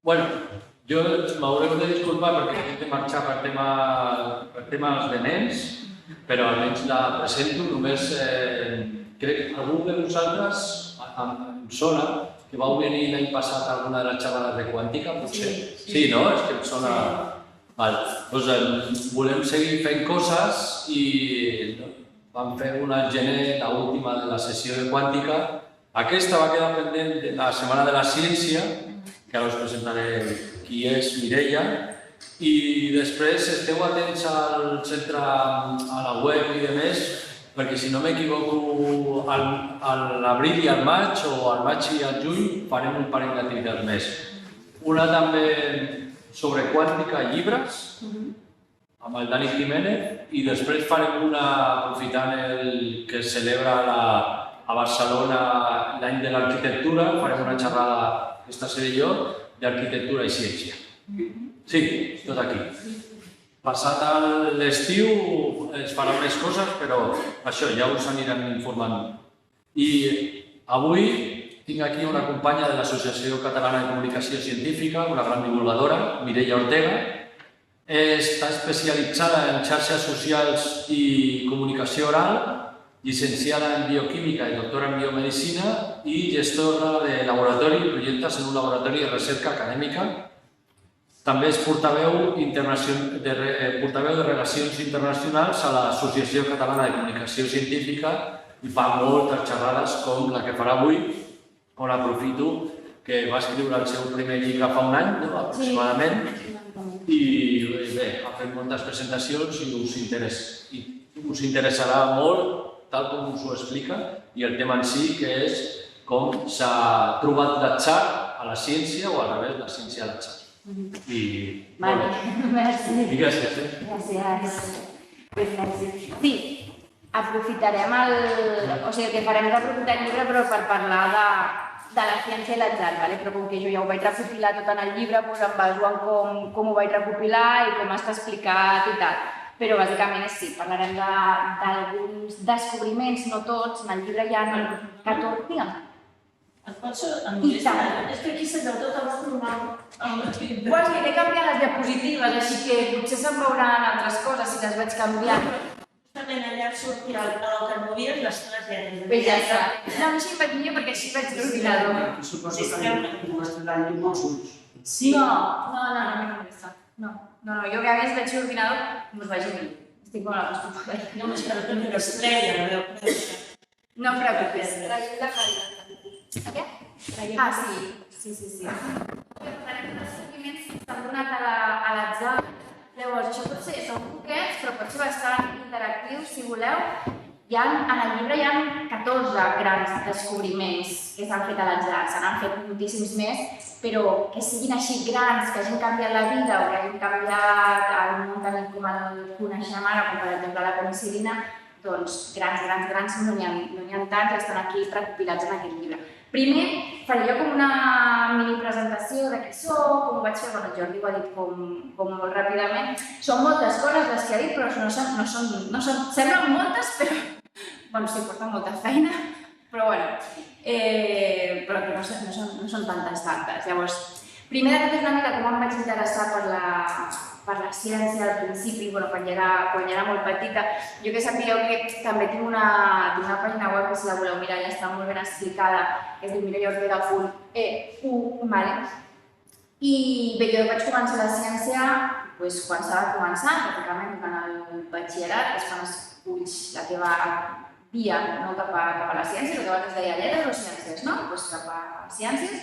Bueno, jo m'haureu de disculpar perquè he de marxar per temes de nens, però almenys la presento. Només crec que algú de vosaltres em sona que vau venir l'any passat a alguna de les xerrades de quàntica, potser? Sí, no? És que em sona... Doncs volem seguir fent coses i vam fer una al gener, l'última de la sessió de quàntica. Aquesta va quedar pendent de la Setmana de la Ciència, que ara us presentaré qui és Mireia, i després esteu atents al centre, a la web i demés, perquè si no m'equivoco, a l'abril i al maig, o al maig i al juny, farem un parell d'activitats més. Una també sobre quàntica i llibres, amb el Dani Jiménez, i després farem una, aprofitant el que es celebra a Barcelona l'any de l'arquitectura, farem una xerrada, aquesta seré jo, d'arquitectura i ciència. Sí, tot aquí. Passat l'estiu es faran més coses, però això ja us anirem informant. I avui tinc aquí una companya de l'Associació Catalana de Comunicació Científica, una gran divulgadora, Mireia Ortega. Està especialitzada en xarxes socials i comunicació oral, llicenciada en bioquímica i doctora en biomedicina i gestora de laboratori i projectes en un laboratori de recerca acadèmica. També és portaveu de Relacions Internacionals a l'Associació Catalana de Comunicació Científica i fa moltes xerrades com la que farà avui, on aprofito que va escriure el seu primer llibre fa un any, aproximadament, i bé, ha fet moltes presentacions i us interessarà molt, tal com us ho explica, i el tema en si, que és com s'ha trobat l'atzar a la ciència o al revés, la ciència a l'atzar. Vale, merci. I gràcies. Gràcies. Sí, aprofitarem o sigui, que farem és aprofitar el llibre però per parlar de la ciència i l'atzar, però com que jo ja ho vaig recopilar tot en el llibre, doncs em baso en com ho vaig recopilar i com està explicat i tal. Però bàsicament és sí, parlarem d'alguns descobriments, no tots, en el llibre hi ha 14, digue'm. Et pots enregistrar? És que aquí se'n veu tot el normal. Quasi he canviat les diapositives, així que potser se'n veuran altres coses si les vaig canviar. Justament allà sortia el que et movies les teves lletres. Pues ja està. No, així em vaig millor perquè així vaig l'ordinador. Suposo que m'estaran llum als ulls. Sí? No, jo que a més veig l'ordinador no us vagi millor. Estic molt acostumada. No, és que no tenia l'estrella. No em preocupis. Traiem la qualitat. Què? Ah, sí. Farem uns descobriments que s'han donat a l'atzar. Llavors, això pot ser, són poquets, però pot ser bastant interactiu, si voleu. En el llibre hi ha 14 grans descobriments que s'han fet a l'atzar. Se n'han fet moltíssims més, però que siguin així grans, que hagin canviat la vida o que hagin canviat el món tal com el coneixem ara, com per exemple la penicil·lina, doncs grans no n'hi ha tants, estan aquí recopilats en aquest llibre. Primer, faré jo com una mini presentació de qui soc, com ho vaig fer, el Jordi ho ha dit com molt ràpidament. Són moltes coses les que ha dit, però no són, semblen moltes, però sí, porten molta feina, però però que no són tantes. Llavors, primer de tot és una mica com em vaig interessar per la ciència al principi, quan era molt petita. Jo que sapigueu que també tinc una pàgina web que si la voleu mirar ja està molt ben explicada, que es diu mireiaortega.eu, i bé, jo vaig començar la ciència quan s'ha de començar, pràcticament durant el batxillerat, és quan esculls la teva via cap a la ciència, el que abans es deia lletres o ciències, cap a ciències,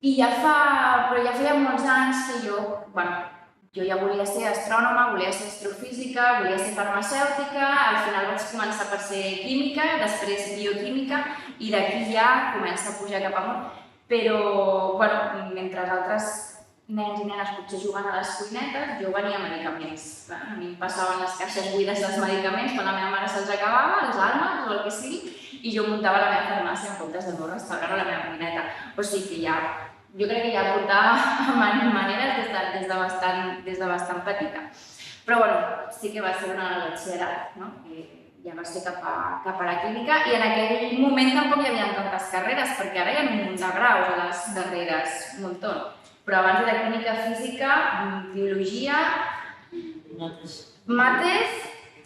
i però ja feia molts anys que jo ja volia ser astrònoma, volia ser astrofísica, volia ser farmacèutica, al final vaig començar per ser química, després bioquímica, i d'aquí ja comença a pujar cap amunt. Però, mentre altres nens i nenes potser juguen a les cuinetes, jo venia a medicaments. A mi em passaven les caixes buides dels medicaments quan la meva mare se'ls acabava, els àlmers o el que sigui, i jo muntava la meva farmàcia en comptes del meu restaurant o la meva cuineta. O sigui que jo crec que ja portava maneres des de bastant petita. Però sí que va ser durant el batxillerat, ja va ser cap a la química, i en aquell moment tampoc hi havia tantes carreres, perquè ara hi ha un munt de graus a les darreres, un muntó. però abans era química, física, biologia, mates,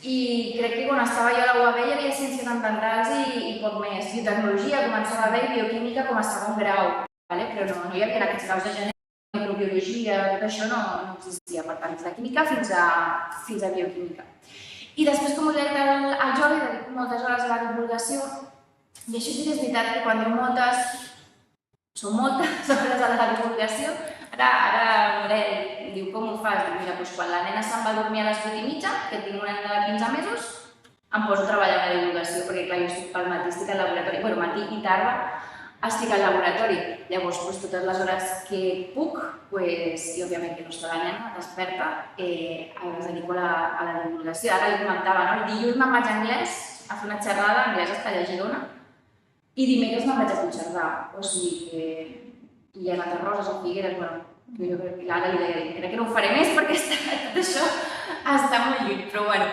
i crec que quan estava jo a la UAB hi havia ciències ambientals i poc més. Biotecnologia començava a haver i bioquímica com a segon grau, però no hi havia aquests graus de genètica, microbiologia, tot això no existia. Per tant, des de química fins a bioquímica. I després, com us he dit al Jordi, dedico moltes hores a la divulgació, i això sí que és veritat que quan diu moltes, són moltes hores a la divulgació. Ara diu, com ho fas? Diu, mira, quan la nena se'n va a dormir a les 8:30, que tinc una nena de 15 mesos, em poso a treballar en la divulgació, perquè clar, jo estic pel matí, estic al laboratori, bueno, matí i tarda estic al laboratori. Llavors, totes les hores que puc, i òbviament que no està la nena desperta, les dedico a la divulgació. Ara li comentava, el dilluns me'n vaig a anglès a fer una xerrada, anglès està a Girona, i dimecres me'n vaig a Puigcerdà, o sigui que hi ha anat a Roses o Figueres, bueno, jo crec que ara li deia, crec que no ho faré més perquè tot això està molt lluny, però bueno.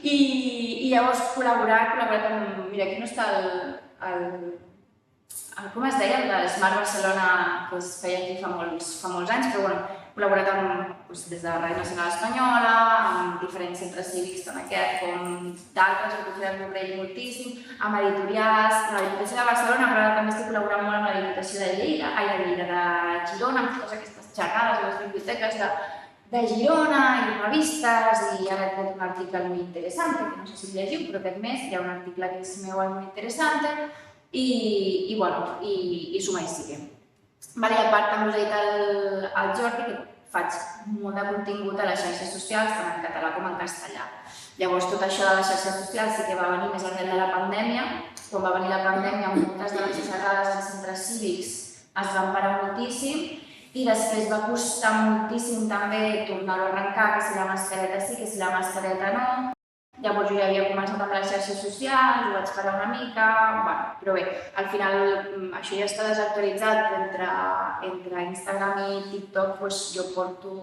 I llavors col·laborar amb, mira, aquí no està com es deia, el de Smart Barcelona, que es feia aquí fa molts anys, però bueno, he col·laborat des de Ràdio Nacional Espanyola, amb diferents centres cívics, tant aquest com d'altres, que ho Borrell moltíssim, amb editorials, amb la Diputació de Barcelona, però ara també estic col·laborant molt amb la Diputació de Lleida, de Girona, amb totes aquestes xerrades a les biblioteques de Girona i revistes, i ara he tret un article molt interessant, que no sé si el llegiu, però aquest mes hi ha un article que és meu molt interessant, i suma i sigue. I a part també us he dit al Jordi que faig molt de contingut a les xarxes socials, tant en català com en castellà. Llavors tot això de les xarxes socials sí que va venir més arrel de la pandèmia. Quan va venir la pandèmia, moltes de les xerrades als centres cívics es van parar moltíssim i després va costar moltíssim també tornar-ho a arrencar, que si la mascareta sí, que si la mascareta no. Llavors jo ja havia començat amb les xarxes socials, ho vaig parar una mica, però bé, al final això ja està desactualitzat entre Instagram i TikTok, jo porto,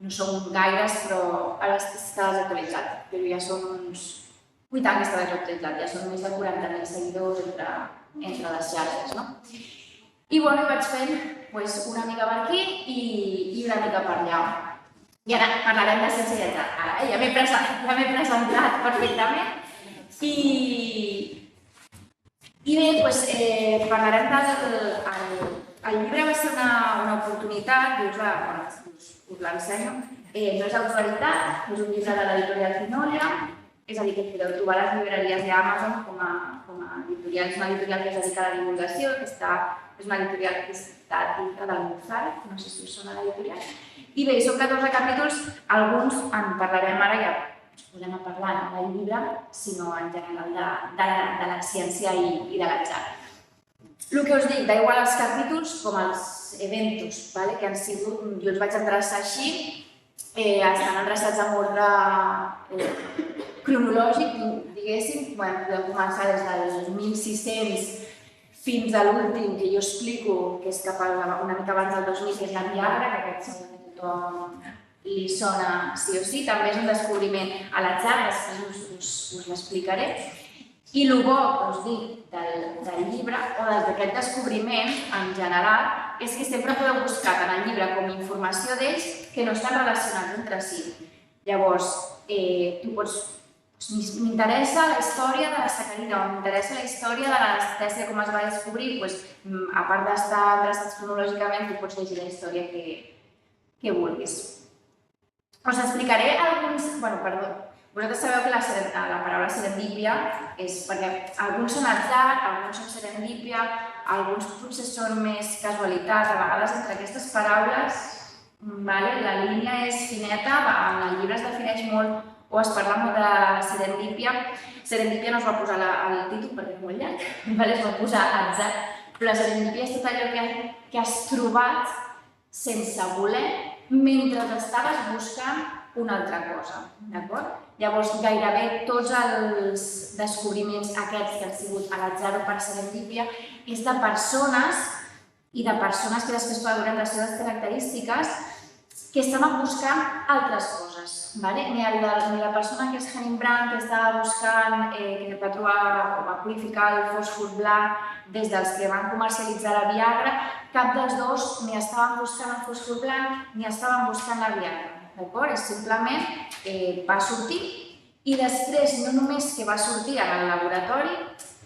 no són gaires, però ara està desactualitzat, però ja són uns 8 anys que està desactualitzat, ja són més de 40.000 seguidors entre les xarxes, no? I bueno, vaig fent una mica per aquí i una mica per allà. I ara parlarem de ciència lletra. Ara ja m'he presentat perfectament. I bé, parlarem el llibre va ser una oportunitat, us l'ensenyo. No és autoritat, és un llibre de l'editorial Finolia, és a dir, que podeu trobar les llibreries d'Amazon com a editorial. És una editorial que es dedica a la divulgació, és una editorial que està dintre del Mozart, no sé si us sona l'editorial. I bé, són 14 capítols, alguns en parlarem ara, ja ens posem a parlar no del llibre, sinó en general de la ciència i de l'atzar. El que us dic, d'igual els capítols com els eventos, que han sigut, jo els vaig endreçar així, estan endreçats en ordre cronològic, diguéssim, podem començar des del 1600 fins a l'últim que jo explico, que és cap una mica abans del 2000, que és la Viagra, que aquest segur que tothom li sona sí o sí, també és un descobriment a l'atzar, després us l'explicaré. I el bo, us dic, del llibre, o d'aquest descobriment en general, és que sempre podeu buscar tant el llibre com informació d'ells que no estan relacionats entre si. Llavors, tu pots m'interessa la història de la sacarina o m'interessa la història de l'anestèsia, com es va descobrir, a part d'estar endreçats cronològicament, tu pots llegir la història que vulguis. Us explicaré alguns... Vosaltres sabeu que la paraula serendípia és perquè alguns són atzar, alguns són serendípia, alguns potser són més casualitat. A vegades entre aquestes paraules la línia és fineta, en el llibre es defineix molt o es parla molt de serendípia. Serendípia no es va posar al títol perquè és molt llarg, es va posar atzar, però la serendípia és tot allò que has trobat sense voler mentre estaves buscant una altra cosa, d'acord? Llavors, gairebé tots els descobriments aquests que han sigut a l'atzar o per serendípia és de persones i de persones que després valoren les seves característiques que estaven buscant altres coses. coses. Ni la persona que és Henning Brand, que estava buscant, que va trobar o va purificar el fòsfor blanc des dels que van comercialitzar la Viagra, cap dels dos ni estaven buscant el fòsfor blanc ni estaven buscant la Viagra. D'acord? És simplement va sortir i després no només que va sortir en el laboratori,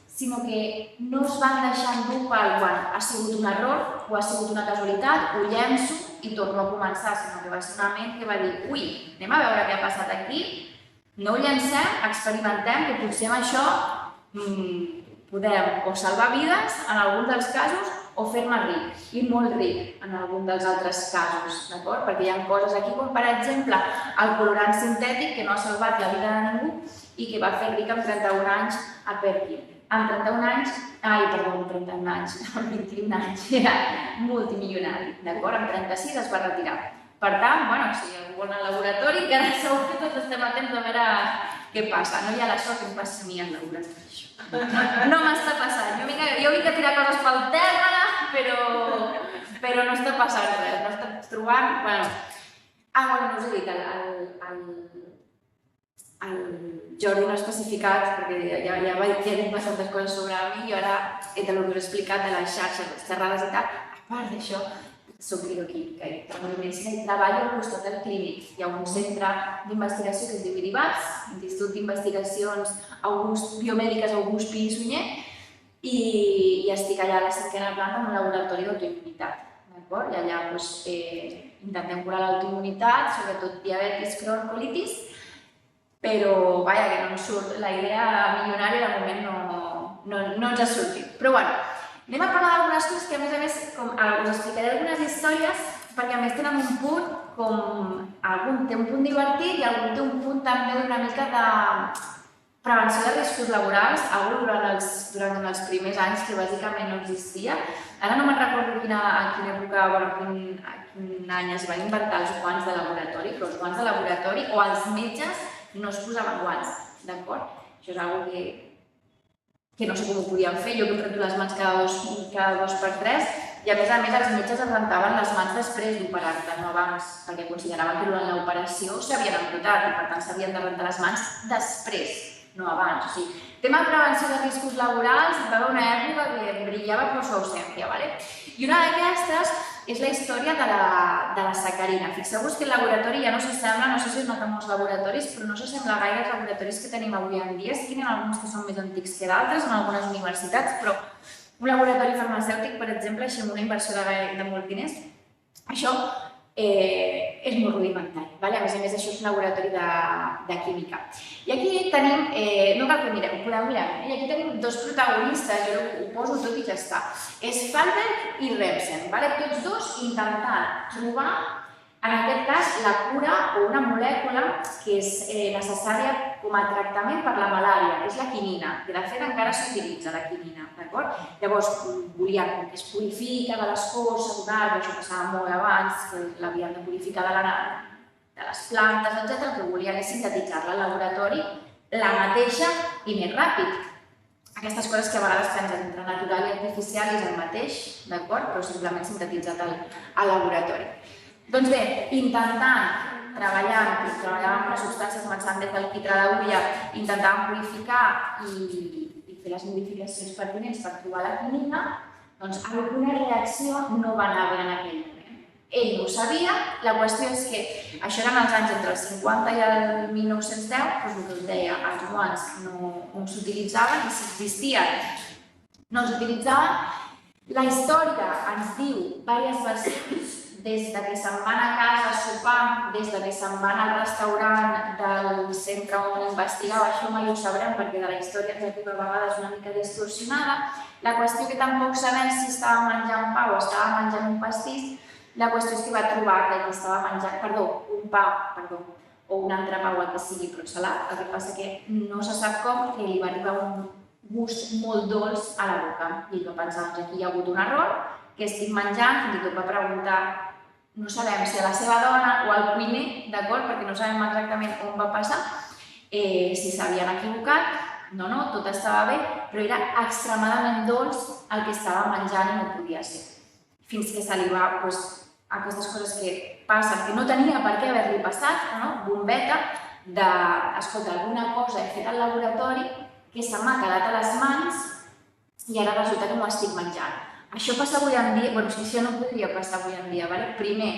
sinó que no es van deixar endur pel quan ha sigut un error o ha sigut una casualitat, ho llenço i torno a començar, sinó que va ser una ment que va dir ui, anem a veure què ha passat aquí, no ho llancem, experimentem, que potser amb això podem o salvar vides en algun dels casos o fer-me ric, i molt ric en algun dels altres casos, d'acord? Perquè hi ha coses aquí com, per exemple, el colorant sintètic que no ha salvat la vida de ningú i que va fer ric amb 31 anys a Perkin. Amb 31 anys, amb 21 anys, era multimilionari, d'acord? Amb 36 es va retirar. Per tant, si algú vol anar al laboratori, encara segur que tots estem atents a veure què passa. No hi ha la sort que em passi a mi al laboratori, això. No m'està passant. Jo vinc a tirar coses pel terra, però no està passant res. No està trobant... no us he dit, el Jordi no ha especificat, perquè ja ha dit bastantes coses sobre mi, i ara, entre el que us he explicat de les xarxes, les xerrades i tal, a part d'això, soc bioquímica i treballo al costat del clínic. Hi ha un centre d'investigació que es diu IDIVATS, Institut d'Investigacions Biomèdiques August Pi i Sunyer, i estic allà a la 5ª planta en un laboratori d'autoimmunitat. I allà intentem curar l'autoimmunitat, sobretot diabetis, Crohn, colitis, però que no ens surt. La idea milionària de moment no ens ha sortit. Però anem a parlar d'algunes coses que, a més, us explicaré algunes històries perquè, a més, tenen un punt algun té un punt divertit i algun té un punt també d'una mica de prevenció de riscos laborals, durant els primers anys que bàsicament no existia. Ara no me'n recordo a quina època, quin any es van inventar els guants de laboratori, però els guants de laboratori o els metges no es posaven guants, d'acord? Això és una cosa que no sé com ho podien fer, jo que em rento les mans cada 2 per 3, i a més els metges es rentaven les mans després d'operar-te, no abans, perquè consideraven que durant l'operació s'havien embrutat i per tant s'havien de rentar les mans després, no abans. O sigui, tema de prevenció de riscos laborals, hi va haver una època que brillava per su ausència, ¿vale? I una d'aquestes és la història de la sacarina. Fixeu-vos que el laboratori ja no s'assembla, no sé si us nota molts laboratoris, però no s'assembla gaire als laboratoris que tenim avui en dia. Sí que n'hi ha alguns que són més antics que d'altres, en algunes universitats, però un laboratori farmacèutic, per exemple, així amb una inversió de molts diners, això és molt rudimentari. A més, això és un laboratori de química. I aquí tenim, no cal que mireu, ho podeu mirar, i aquí tenim dos protagonistes, jo ho poso tot i ja està. És Falberg i Remsen, tots dos intentant trobar, en aquest cas, la cura o una molècula que és necessària com a tractament per la malària, és la quinina, que de fet encara s'utilitza la quinina, d'acord? Llavors, volien que es purifica de l'escorça, això passava molt abans, que l'havien de purificar de les plantes, etc. El que volien és sintetitzar-la al laboratori, la mateixa i més ràpid. Aquestes coses que a vegades pensen entre natural i artificial és el mateix, d'acord? Però simplement sintetitzat al laboratori. Doncs bé, intentant treballar amb una substància començant des del quitrà d'agulla, intentant purificar i fer les modificacions pertinents per trobar la quinina, doncs alguna reacció no va anar bé en aquell moment. Ell no ho sabia, la qüestió és que això eren els anys entre el 50 i el 1910, doncs el que us deia, els guants no s'utilitzaven i si existien no s'utilitzaven. La història ens diu diverses versions, des que se'n van a casa a sopar, des que se'n van al restaurant del centre on investigava, això mai ho sabrem perquè de la història ens arriba a vegades una mica distorsionada. La qüestió que tampoc sabem si estava menjant pa o estava menjant un pastís, la qüestió és que va trobar que el que estava menjant, un pa, o un entrepà o el que sigui, però salat. El que passa que no se sap com que li va arribar un gust molt dolç a la boca. I va pensar, doncs aquí hi ha hagut un error, que estic menjant, fins i tot va preguntar, no sabem si a la seva dona o al cuiner, d'acord, perquè no sabem exactament on va passar, si s'havien equivocat, no, tot estava bé, però era extremadament dolç el que estava menjant i no podia ser. Fins que se li va aquestes coses que passen, que no tenia per què haver-li passat, no? Bombeta, escolta, alguna cosa he fet al laboratori que se m'ha quedat a les mans i ara resulta que m'ho estic menjant. Això passa avui en dia, bueno, això no podria passar avui en dia, ¿vale? Primer,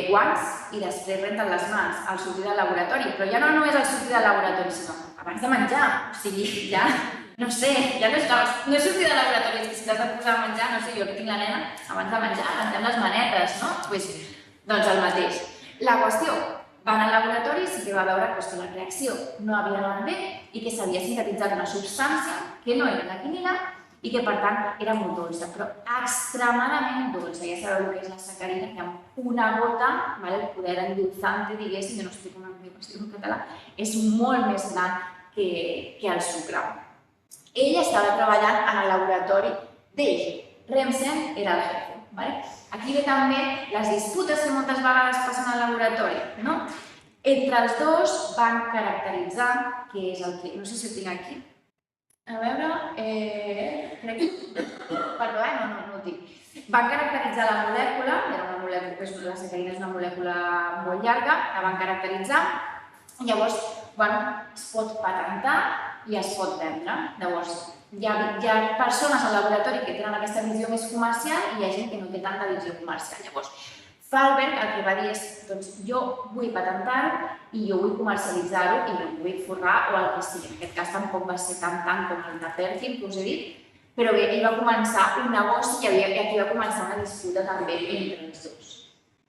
guants i després renten les mans al sortir del laboratori, però ja no només al sortir del laboratori, sinó abans de menjar, o sigui, ja, no sé, ja no és sortir del laboratori, és que si t'has de posar a menjar, no sé, jo que tinc la nena, abans de menjar, rentem les manetes, no? Doncs el mateix. La qüestió, van al laboratori i sí que va veure que la reacció no havia anat bé i que s'havia sintetitzat una substància que no era la quinina i que, per tant, era molt dolça, però extremadament dolça. Ja sabeu el que és la sacarina, que amb una gota, el poder endulzante, diguéssim, que no estic una comunicació en català, és molt més gran que el sucre. Ell estava treballant en el laboratori d'ell. Remsen era el jefe. Aquí ve també les disputes que moltes vegades passen al laboratori. Entre els dos van caracteritzar, que és el que... No sé si ho tinc aquí. A veure... crec que... Perdó, no ho tinc. Van caracteritzar la molècula, la sacarina és una molècula molt llarga, la van caracteritzar, i llavors es pot patentar i es pot vendre. Llavors, hi ha persones al laboratori que tenen aquesta visió més comercial i hi ha gent que no té tanta visió comercial. Llavors, Fahlberg el que va dir és, doncs jo vull patentar-ho i jo vull comercialitzar-ho i no vull forrar o el que sigui. En aquest cas tampoc va ser tant com el de Perkin, que us he dit, però bé, ell va començar un negoci i aquí va començar una disputa també entre els dos.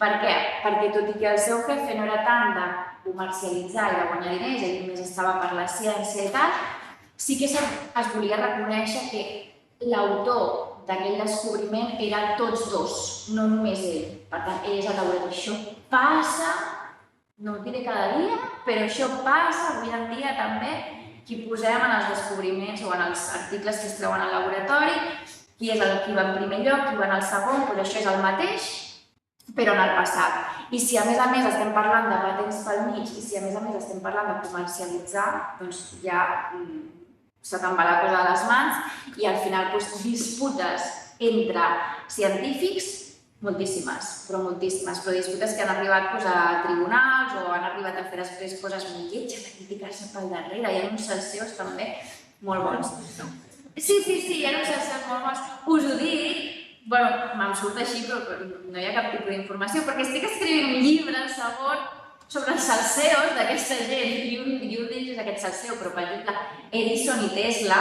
Per què? Perquè tot i que el seu jefe no era tant de comercialitzar i de guanyar diners, ell només estava per la ciència i tal, sí que es volia reconèixer que l'autor d'aquell descobriment eren tots dos, no només ell. Per tant, ell és el laboratori. Això passa, no ho diré cada dia, però això passa avui en dia també, qui posem en els descobriments o en els articles que es treuen al laboratori, qui és el qui va en primer lloc, qui va en el segon, però això és el mateix, però en el passat. I si a més estem parlant de patents pel mig i si a més estem parlant de comercialitzar, doncs ja se te'n va la cosa de les mans i al final disputes entre científics, moltíssimes, però disputes que han arribat a tribunals o han arribat a fer després coses molt lletges, a criticar-se pel darrere. Hi ha uns salseus també molt bons. Sí, hi ha uns salseus molt bons. Us ho dic, me'n surt així, però no hi ha cap tipus d'informació, perquè estic escrivint un llibre, el segon, sobre els salseus d'aquesta gent, i un d'ells és aquest salseu, però per exemple, Edison i Tesla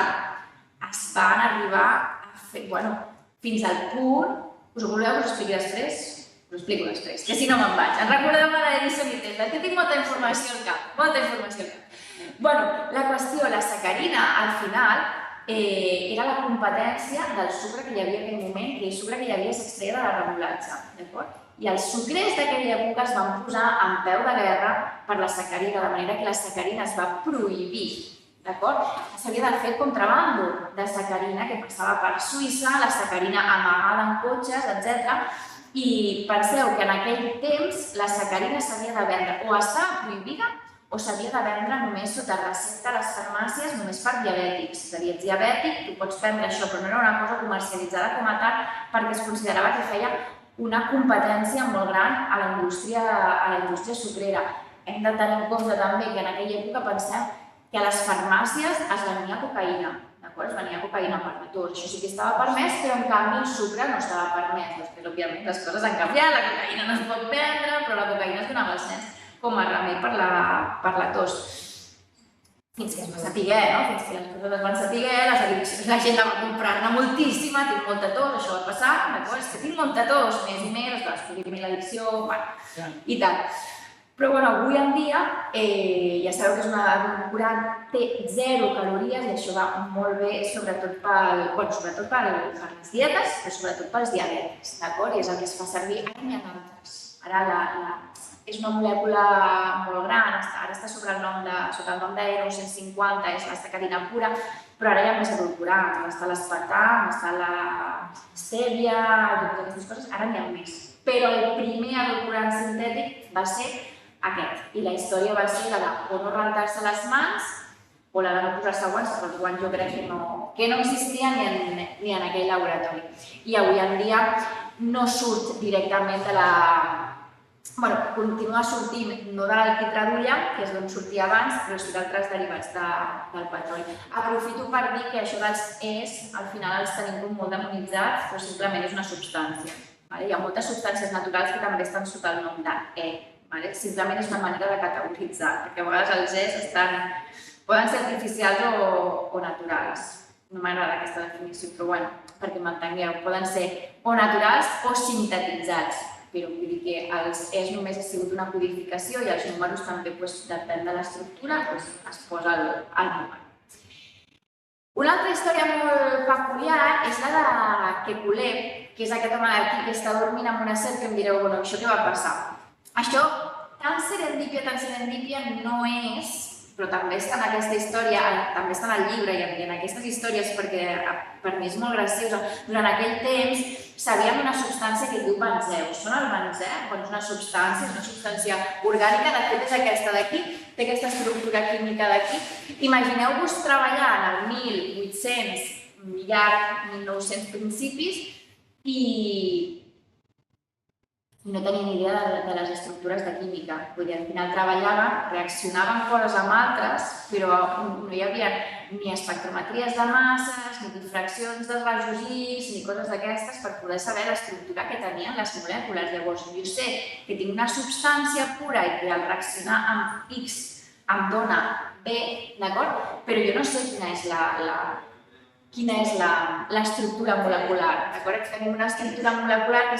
es van arribar a fer, fins al punt... Us ho voleu que us ho expliqui després? Us ho explico després, que si no me'n vaig. En recordeu-me d'Edison i Tesla, que tinc molta informació al cap, la qüestió, la sacarina, al final, era la competència del sucre que hi havia en aquell moment, que el sucre que hi havia s'extreia de la remolatxa, d'acord? I els sucrers d'aquella època es van posar en peu de guerra per la sacarina, de manera que la sacarina es va prohibir, d'acord? S'havia de fer contrabando de sacarina que passava per Suïssa, la sacarina amagada en cotxes, etc. I penseu que en aquell temps la sacarina s'havia de vendre o estava prohibida o s'havia de vendre només sota recepta a les farmàcies, només per diabètics. És a dir, ets diabètic, tu pots prendre això, però no era una cosa comercialitzada com a tal perquè es considerava que feia una competència molt gran a la indústria sucrera. Hem de tenir en compte també que en aquella època pensem que a les farmàcies es venia cocaïna, d'acord? Es venia cocaïna per tots. Això sí que estava permès, però en canvi el sucre no estava permès. Després, òbviament, les coses han canviat, la cocaïna no es pot vendre, però la cocaïna es donava als nens com a remei per la tos. Fins que es va saber, no? Fins que les coses es van saber, la gent la va comprar-ne moltíssima, tinc molta tos, això va passar, d'acord? És que tinc molta tos, més i més, escollir l'addicció, i tal. Però avui en dia ja sabeu que és una edulcorant, té 0 calories i això va molt bé, sobretot per les dietes, però sobretot pels diabètics, d'acord? I és el que es fa servir, ara n'hi ha d'altres. Ara és una molècula molt gran, ara està sota el nom d'Aero 150, és la sacarina pura, però ara hi ha més edulcorants, està l'aspartam, està la stèvia, totes aquestes coses, ara n'hi ha més. Però el primer edulcorant sintètic va ser aquest, i la història va ser la de o no rentar-se les mans o la de no posar-se guants, però els guants jo crec que no existien ni en aquell laboratori. I avui en dia no surt directament de la... Bueno, continua sortint no de l'alquitrà d'Ulla, que és d'on sortia abans, però sí d'altres derivats del petroli. Aprofito per dir que això dels ES, al final els tenim com molt demonitzats, però simplement és una substància. Hi ha moltes substàncies naturals que també estan sota el nom d'E. Simplement és una manera de categoritzar, perquè a vegades els ES poden ser artificials o naturals. No m'agrada aquesta definició, però bueno, perquè m'entengueu, poden ser o naturals o sintetitzats. Però vull dir que els ES només ha sigut una codificació i els números també, depèn de l'estructura, es posa el número. Una altra història molt peculiar és la de Kekulé, que és aquest home d'aquí que està dormint amb una serp, que em direu, bueno, això què va passar? Això, tan serendípia no és, però també està en aquesta història, també està en el llibre i en aquestes històries, perquè per mi és molt graciosa. Durant aquell temps sabíem una substància que es diu benzè. Us sona el benzè? Quan és una substància orgànica, de fet és aquesta d'aquí, té aquesta estructura química d'aquí. Imagineu-vos treballar en el 1800, llarg, 1900 principis, i no tenia ni idea de les estructures de química. Vull dir, al final treballaven, reaccionaven coses amb altres, però no hi havia ni espectrometries de masses, ni difraccions de rajos X, ni coses d'aquestes per poder saber l'estructura que tenien les molècules. Llavors, jo sé que tinc una substància pura i que al reaccionar amb X em dona B, d'acord? Però jo no sé quina és l'estructura molecular, d'acord? Tenim una estructura molecular que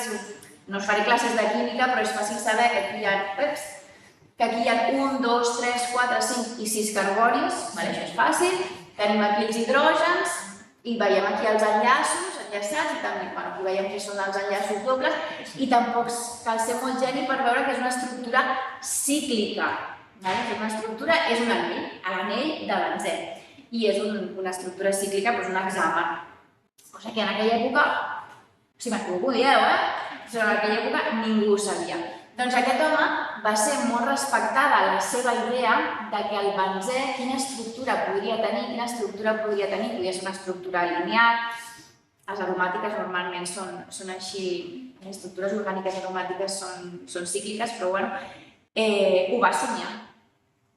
no us faré classes de química, però és fàcil saber que aquí hi ha 1, 2, 3, 4, 5 i 6 carbonis, això és fàcil. Tenim aquí els hidrògens i veiem aquí els enllaços, enllaçats, i també aquí veiem que són els enllaços dobles, i tampoc cal ser molt geni per veure que és una estructura cíclica. Una estructura és un anell, l'anell de benzè, i és una estructura cíclica, un hexàmer. Cosa que en aquella època, si m'equivoco, dieu, en aquella època ningú ho sabia. Doncs aquest home va ser molt respectada la seva idea de que el benzè, quina estructura podria tenir, podria ser una estructura lineal. Les aromàtiques normalment són així, les estructures orgàniques aromàtiques són cícliques, però bueno, ho va somiar.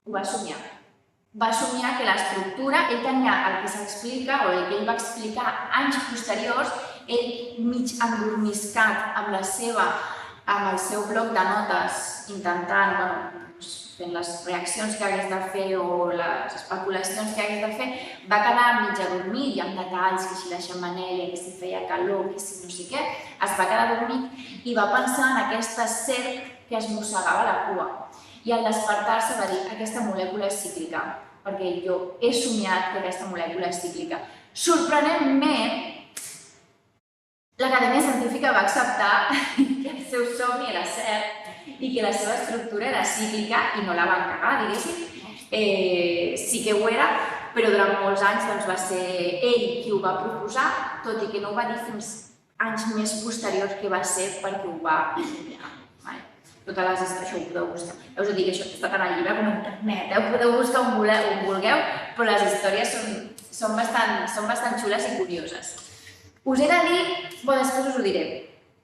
Va somiar que l'estructura, ell tenia el que s'explica, o el que ell va explicar anys posteriors, ell mig endormiscat amb el seu bloc de notes, intentant, fent les reaccions que hagués de fer o les especulacions que hagués de fer, va quedar mig adormit i amb detalls, que si la xemeneia, que si feia calor, que si no sé què, es va quedar adormit i va pensar en aquesta serp que es mossegava la cua. I al despertar-se va dir, aquesta molècula és cíclica, perquè jo he somiat que aquesta molècula és cíclica. Sorprenentment, l'Acadèmia Científica va acceptar que el seu somni era cert i que la seva estructura era cíclica i no la van cagar, diguéssim. Sí que ho era, però durant molts anys va ser ell qui ho va proposar, tot i que no ho va dir fins anys més posteriors que va ser perquè ho va somiar. Totes les històries, això ho podeu buscar. Us ho dic, això està tant al llibre com a internet, ho podeu buscar on vulgueu, però les històries són bastant xules i curioses. Us he de dir, després us ho diré.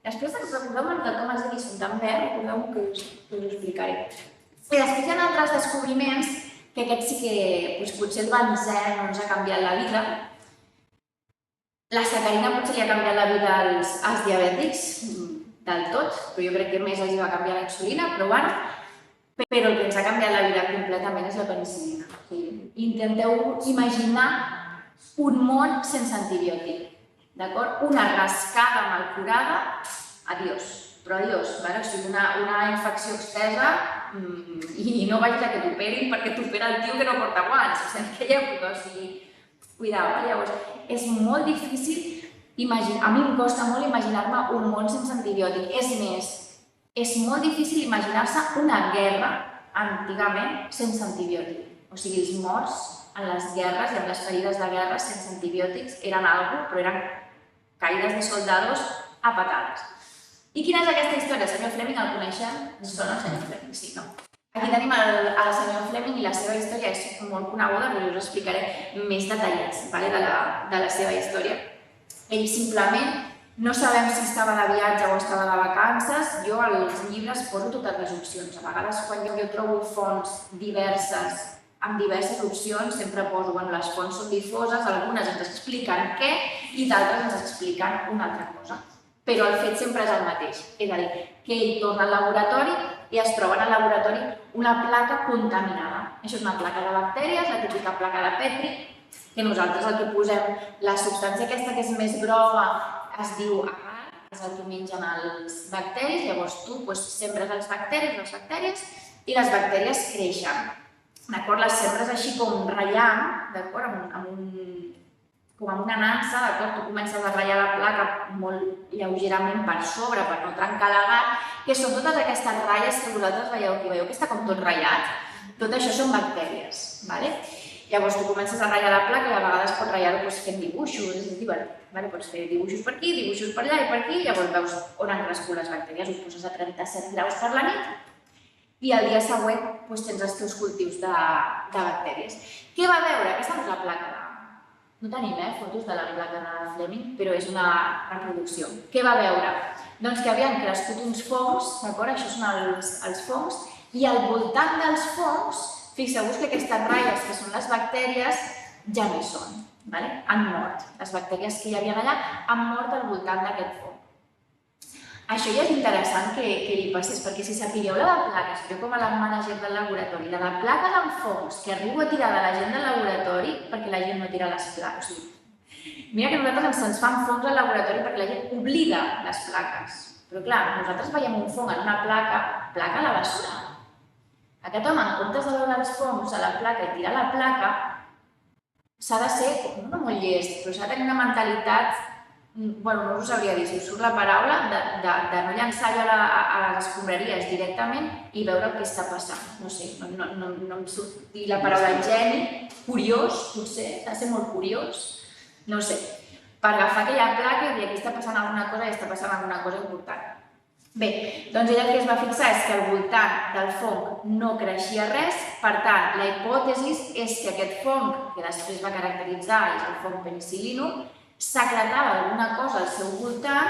Després recordeu-me que com els dic són tan verds, recordeu-me que us ho explicaré. I després hi ha altres descobriments que aquest sí que potser el benzè no ens ha canviat la vida. La sacarina potser li ha canviat la vida als diabètics, del tot, però jo crec que més els va canviar la insulina, però bueno, però el que ens ha canviat la vida completament és la penicil·lina. Intenteu imaginar un món sense antibiòtic, d'acord? Una rascada mal curada, adiós, però adiós, o sigui, una infecció extesa i no vagis a que t'operin perquè t'opera el tio que no porta guants, o sigui, en aquella època, o sigui, cuidao, llavors, és molt difícil. A mi em costa molt imaginar-me un món sense antibiòtic. És més, és molt difícil imaginar-se una guerra, antigament, sense antibiòtic. O sigui, els morts en les guerres i en les ferides de guerra sense antibiòtics eren algo, però eren caïdes de soldados a patades. I quina és aquesta història? Senyor Fleming, el coneixem? Ens sona el senyor Fleming? Sí, no? Aquí tenim el senyor Fleming i la seva història és molt coneguda, però us explicaré més detallats de la seva història. Ell simplement, no sabem si estava de viatge o estava de vacances, jo als llibres poso totes les opcions. A vegades quan jo trobo fonts diverses, amb diverses opcions, sempre poso, les fonts són difoses, algunes ens expliquen què i d'altres ens expliquen una altra cosa. Però el fet sempre és el mateix, és a dir, que ell torna al laboratori i es troba en el laboratori una placa contaminada. Això és una placa de bactèries, la típica placa de Petri, que nosaltres el que posem, la substància aquesta que és més groga es diu agar, és el que mengen els bacteris, llavors tu sembres les bactèries i les bactèries creixen. D'acord? Les sembres així com ratllant, d'acord? Com amb una nansa, d'acord? Tu comences a ratllar la placa molt lleugerament per sobre, per no trencar l'agar, que són totes aquestes ratlles que vosaltres veieu aquí. Veieu que està com tot ratllat? Tot això són bactèries. Llavors tu comences a ratllar la placa i a vegades pots ratllar-ho fent dibuixos, és divertit. Pots fer dibuixos per aquí, dibuixos per allà i per aquí, llavors veus on han crescut les bactèries, ho poses a 37 graus per la nit i el dia següent tens els teus cultius de bactèries. Què va veure? Aquesta no és la placa de... No tenim fotos de la placa de Fleming, però és una reproducció. Què va veure? Doncs que havien crescut uns fongs, d'acord? Això són els fongs, i al voltant dels fongs, fixeu-vos que aquestes ratlles, que són les bactèries, ja no hi són, han mort. Les bactèries que hi havia allà han mort al voltant d'aquest fong. Això ja és interessant que li passés, perquè si sapigueu la de plaques, jo com a la manager del laboratori, la de plaques amb fongs, que arribo a tirar de la gent del laboratori perquè la gent no tira les plaques. Mira que nosaltres ens fan fongs al laboratori perquè la gent oblida les plaques. Però clar, nosaltres veiem un fong en una placa a la bessura. Aquest home, en comptes de veure els fongs a la placa i tirar la placa, s'ha de ser, no molt llest, però s'ha de tenir una mentalitat, no us ho sabria dir, si us surt la paraula, de no llançar allò a les escombraries directament i veure el que està passant. No sé, no em surt dir la paraula geni, curiós, potser, s'ha de ser molt curiós, no sé, per agafar aquella placa i dir aquí està passant alguna cosa i està passant alguna cosa important. Bé, doncs ell el que es va fixar és que al voltant del fong no creixia res, per tant, la hipòtesi és que aquest fong, que després va caracteritzar, és el fong penicillinum, secretava alguna cosa al seu voltant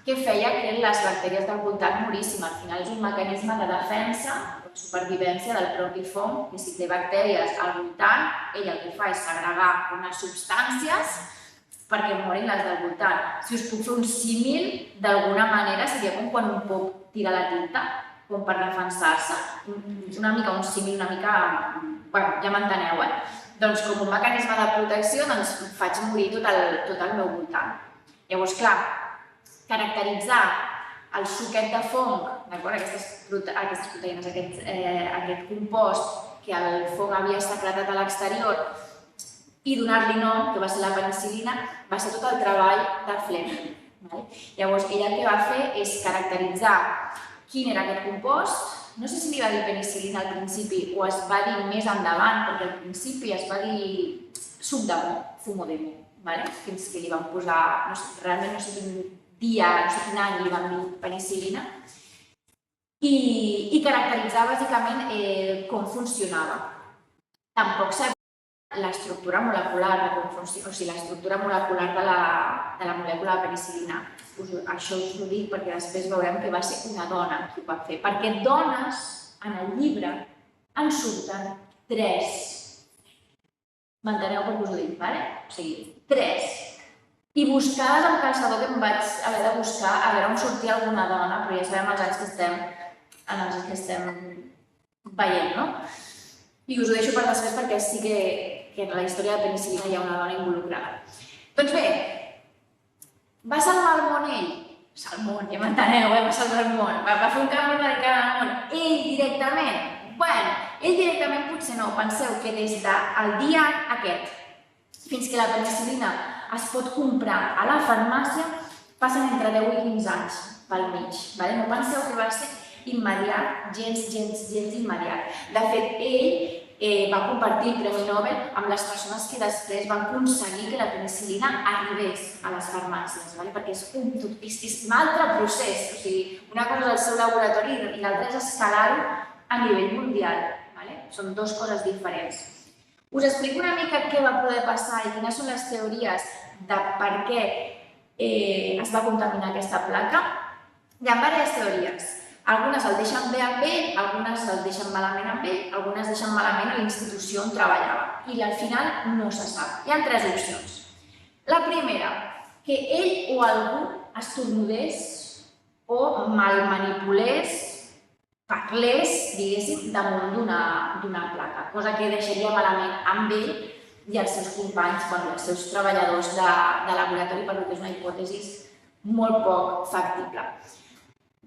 que feia que les bactèries del voltant morissin. Al final és un mecanisme de defensa o de supervivència del propi fong, i si té bactèries al voltant, ell el que fa és segregar unes substàncies perquè morin les del voltant. Si us puc fer un símil, d'alguna manera seria com quan un pop tira la tinta, com per defensar-se. Una mica un símil, una mica... Bueno, ja m'enteneu, Doncs com un mecanisme de protecció faig morir tot el meu voltant. Llavors, clar, caracteritzar el suquet de fong, aquestes proteïnes, aquest compost que el fong havia secretat a l'exterior i donar-li nom, que va ser la penicil·lina, va ser tot el treball de Fleming. Llavors, ell el que va fer és caracteritzar quin era aquest compost. No sé si li va dir penicil·lina al principi o es va dir més endavant, perquè al principi es va dir subdemo, fumodemo, fins que li van posar, realment no sé quin dia, no sé quin any li van dir penicil·lina, i caracteritzar bàsicament com funcionava. Tampoc sabia l'estructura molecular, o sigui, l'estructura molecular de la molècula de penicil·lina. Això us ho dic perquè després veurem que va ser una dona qui ho va fer. Perquè dones, en el llibre, en surten 3. M'enteneu per què us ho dic, O sigui, 3. I buscades amb calçador que em vaig haver de buscar a veure on sortia alguna dona, però ja sabem els anys que estem veient, no? I us ho deixo per després perquè sí que en la història de penicil·lina hi ha una dona involucrada. Doncs bé, va salvar el món ell? Ja m'enteneu, va salvar el món. Va fer un canvi radical al món. Ell directament? Bueno, ell directament potser no. Penseu que des del dia aquest fins que la penicil·lina es pot comprar a la farmàcia passen entre 10 i 15 anys pel mig. No penseu que va ser immediat, gens immediat. De fet, ell va compartir el Premi Nobel amb les persones que després van aconseguir que la penicil·lina arribés a les farmàcies, perquè és un altre procés. O sigui, una cosa és el seu laboratori i l'altra és escalar-ho a nivell mundial. Són dues coses diferents. Us explico una mica què va poder passar i quines són les teories de per què es va contaminar aquesta placa. Hi ha diverses teories. Algunes el deixen bé amb ell, algunes el deixen malament amb ell, algunes deixen malament a la institució on treballava. I al final no se sap. Hi ha 3 opcions. La primera, que ell o algú estornudés o mal manipulés, parlés, diguéssim, damunt d'una placa, cosa que deixaria malament amb ell i els seus companys, els seus treballadors de laboratori, perquè és una hipòtesi molt poc factible.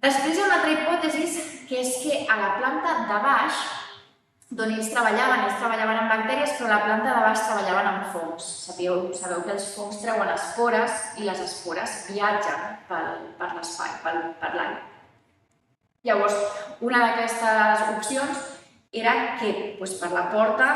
Després hi ha una altra hipòtesi, que és que a la planta de baix, d'on ells treballaven amb bactèries, però a la planta de baix treballaven amb fongs. Sabeu que els fongs treuen espores i les espores viatgen per l'espai, per l'aire. Llavors, una d'aquestes opcions era que per la porta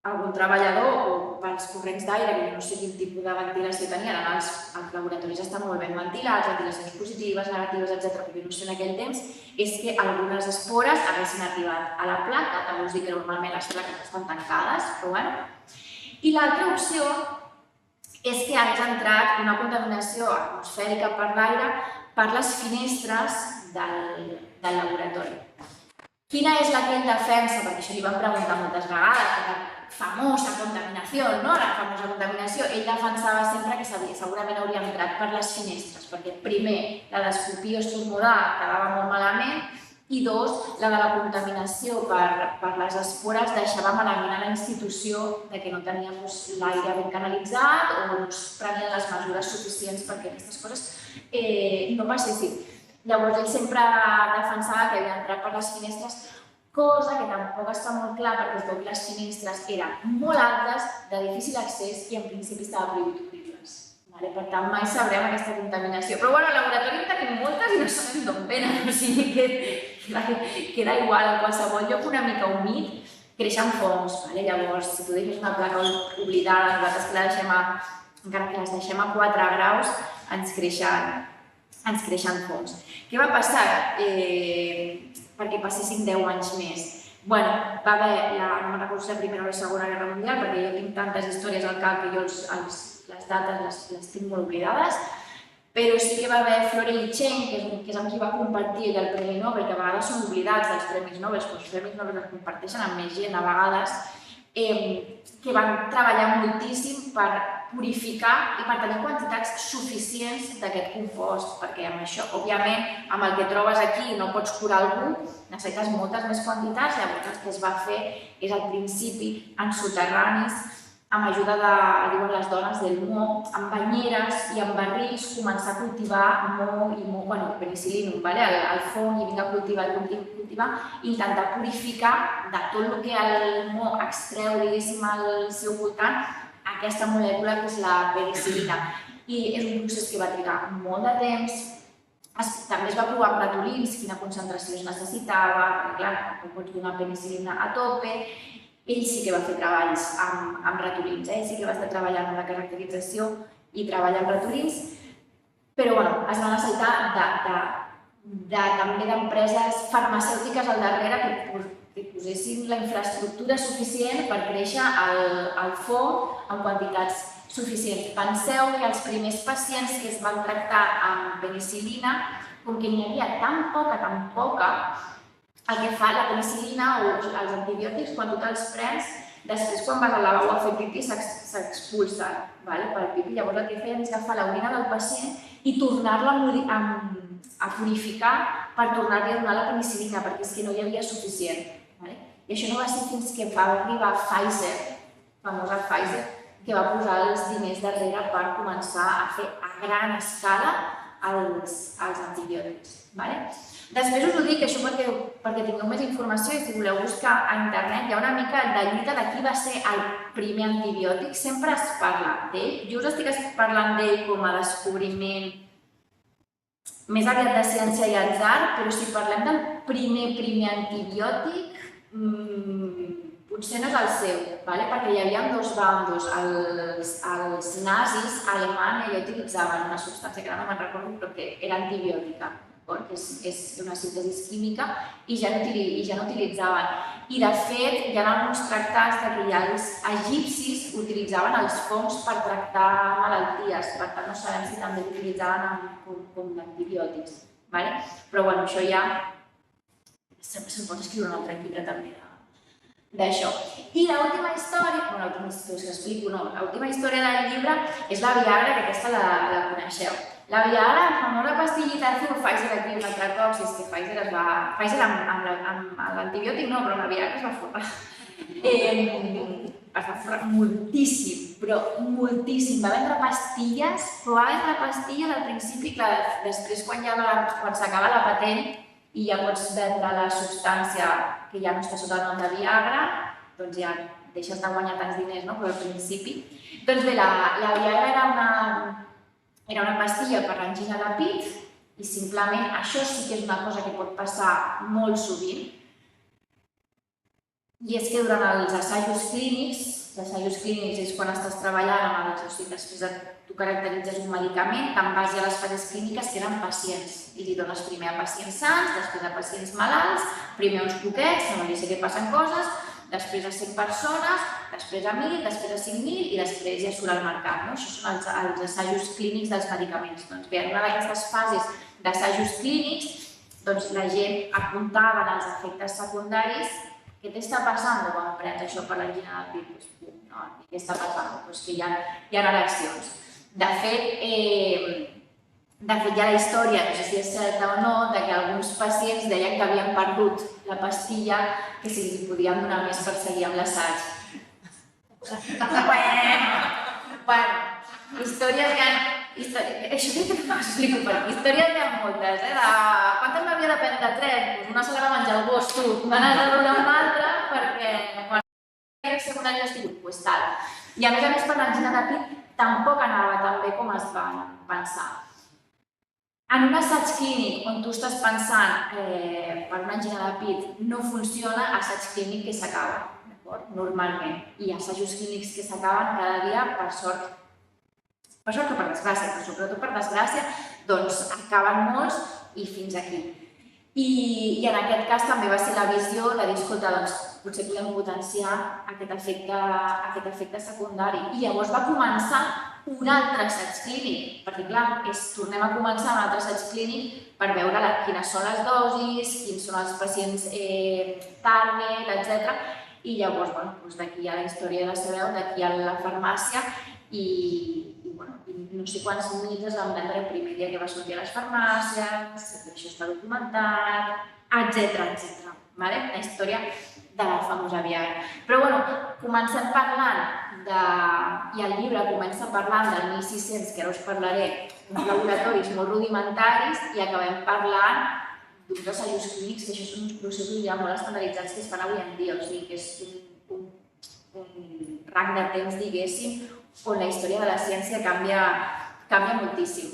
algun treballador o pels corrents d'aire, que no sé quin tipus de ventilació tenien, els laboratoris estan molt ben ventilats, ventilacions positives, negatives, etc. Però no sé en aquell temps, és que algunes espores haguessin arribat a la placa, també us dic que normalment les plaques estan tancades, però bueno. I l'altra opció és que hagués entrat una contaminació atmosfèrica per l'aire per les finestres del laboratori. Quina és la que ell defensa? Perquè això li van preguntar moltes vegades, la famosa contaminació, no? La famosa contaminació. Ell defensava sempre que segurament hauria entrat per les finestres, perquè primer, la d'escopir o estornudar quedava molt malament, i dos, la de la contaminació per les espores deixava malament a la institució que no tenia l'aire ben canalitzat o no es prenien les mesures suficients perquè aquestes coses no passessin. Llavors, ell sempre defensava que havia entrat per les finestres, cosa que tampoc està molt clar perquè es veu que les finestres eren molt altes, de difícil accés i en principi estava prohibit obrir-les. Per tant, mai sabrem aquesta contaminació. Però al laboratori en tenim moltes i no sabem d'on venen, o sigui que queda igual. En qualsevol lloc una mica humit creixen fongs. Llavors, si tu deixes una placa oblidada, nosaltres que la deixem encara que les deixem a 4 graus, ens creixen fongs. Què va passar perquè passessin 10 anys més? Va haver, no me'n recordo si la Primera o la Segona Guerra Mundial, perquè jo tinc tantes històries al cap que jo les dates les tinc molt oblidades, però sí que va haver Florey i Cheng, que és amb qui va compartir el Premi Nobel, que a vegades són oblidats dels Premis Nobel, però els Premis Nobel es comparteixen amb més gent a vegades, que van treballar moltíssim per purificar i per tenir quantitats suficients d'aquest compost, perquè amb això, òbviament, amb el que trobes aquí no pots curar algú, necessites moltes més quantitats, llavors el que es va fer és al principi en soterranis, amb ajuda de, diuen les dones, del mo, amb banyeres i amb barrils, començar a cultivar penicil·linum, el fong, i vinga a cultivar, intentar purificar de tot el que el mo extreu, diguéssim, al seu voltant, aquesta molècula que és la penicil·lina. I és un procés que va trigar molt de temps. També es va provar amb ratolins quina concentració es necessitava, perquè clar, no pots donar penicil·lina a tope. Ell sí que va fer treballs amb ratolins, ell sí que va estar treballant en la caracterització i treballar amb ratolins, però es va necessitar també d'empreses farmacèutiques al darrere que posessin la infraestructura suficient per créixer el fong en quantitats suficients. Penseu que els primers pacients que es van tractar amb penicil·lina, com que n'hi havia tan poca, el que fa la penicil·lina o els antibiòtics, quan tu te'ls prens, després quan vas al lavabo a fer pipí s'expulsen pel pipí. Llavors el que feien és agafar l'orina del pacient i tornar-la a purificar per tornar-li a donar la penicil·lina, perquè és que no hi havia suficient. I això no va ser fins que va arribar Pfizer, famosa Pfizer, que va posar els diners darrere per començar a fer a gran escala els antibiòtics. Després us ho dic, això perquè tingueu més informació i si voleu buscar a internet hi ha una mica de lluita de qui va ser el primer antibiòtic. Sempre es parla d'ell. Jo us estic parlant d'ell com a descobriment més aviat de ciència i atzar, però si parlem del primer antibiòtic, potser no és el seu, perquè hi havia dos bandos. Els nazis a Alemanya ja utilitzaven una substància que ara no me'n recordo, però que era antibiòtica. que és una síntesi química, i ja no utilitzaven. I de fet, hi ha alguns tractats que ja els egipcis utilitzaven els fongs per tractar malalties, per tant no sabem si també l'utilitzaven com antibiòtics. Però bueno, això ja se'n pot escriure un altre llibre també d'això. I l'última història, l'última història del llibre és la Viagra, que aquesta la coneixeu. La Viagra, la famosa pastillita azul, Pfizer aquí un altre cop, si és que Pfizer es va... Pfizer amb l'antibiòtic no, però amb la Viagra es va forrar. Es va forrar moltíssim, però moltíssim. Va vendre pastilles, però va vendre pastilles al principi, clar, després quan s'acaba la patent i ja pots vendre la substància que ja no està sota el nom de Viagra, doncs ja deixes de guanyar tants diners, no? Però al principi... Doncs bé, la Viagra era una pastilla per l'angina de pit i simplement això sí que és una cosa que pot passar molt sovint, i és que durant els assajos clínics és quan estàs treballant amb els, o sigui, després tu caracteritzes un medicament, te'n vas a les fases clíniques que eren pacients i li dones primer a pacients sants, després a pacients malalts, primer uns poquets, no sé què passen coses, després a 100 persones, després a 1.000, després a 5.000 i després ja surt al mercat. Això són els assajos clínics dels medicaments. Doncs bé, en una d'aquestes fases d'assajos clínics, la gent apuntava en els efectes secundaris. Què t'està passant quan prens això per l'angina de pit? Què està passant? Que hi ha ereccions. De fet, hi ha la història, no sé si és certa o no, que alguns pacients deien que havien perdut la pastilla que si li podien donar més per seguir amb l'assaig. Bueno, històries hi ha... Això crec que no m'explico per aquí. Històries hi ha moltes, Quantes m'havia de prendre? 3? Doncs una se la va menjar el gos, tu. Me n'has de donar una altra perquè... secundari has tingut, doncs tal. I a més, per l'angina de pit tampoc anava tan bé com es van pensar. En un assaig clínic on tu estàs pensant per una angina de pit no funciona, assaig clínic que s'acaba, normalment. I assajos clínics que s'acaben cada dia, per sort o per desgràcia, però sobretot per desgràcia, doncs acaben molts i fins aquí. I en aquest cas també va ser la visió de dir, escolta, doncs potser podem potenciar aquest efecte secundari. I llavors va començar un altre assaig clínic, perquè clar, tornem a començar un altre assaig clínic per veure quines són les dosis, quins són els pacients target, etc. I llavors, d'aquí hi ha la història de la sabeu, d'aquí hi ha la farmàcia i no sé quants mils es van vendre el primer dia que va sortir a les farmàcies, això està documentat, etc. La història de la famosa Viagra. Però comencem parlant i el llibre comença parlant del 1600, que ara us parlaré, uns laboratoris molt rudimentaris, i acabem parlant d'uns assajos clínics, que això són uns processos ja molt estandarditzats que es fan avui en dia, o sigui que és un rang de temps, diguéssim, on la història de la ciència canvia moltíssim.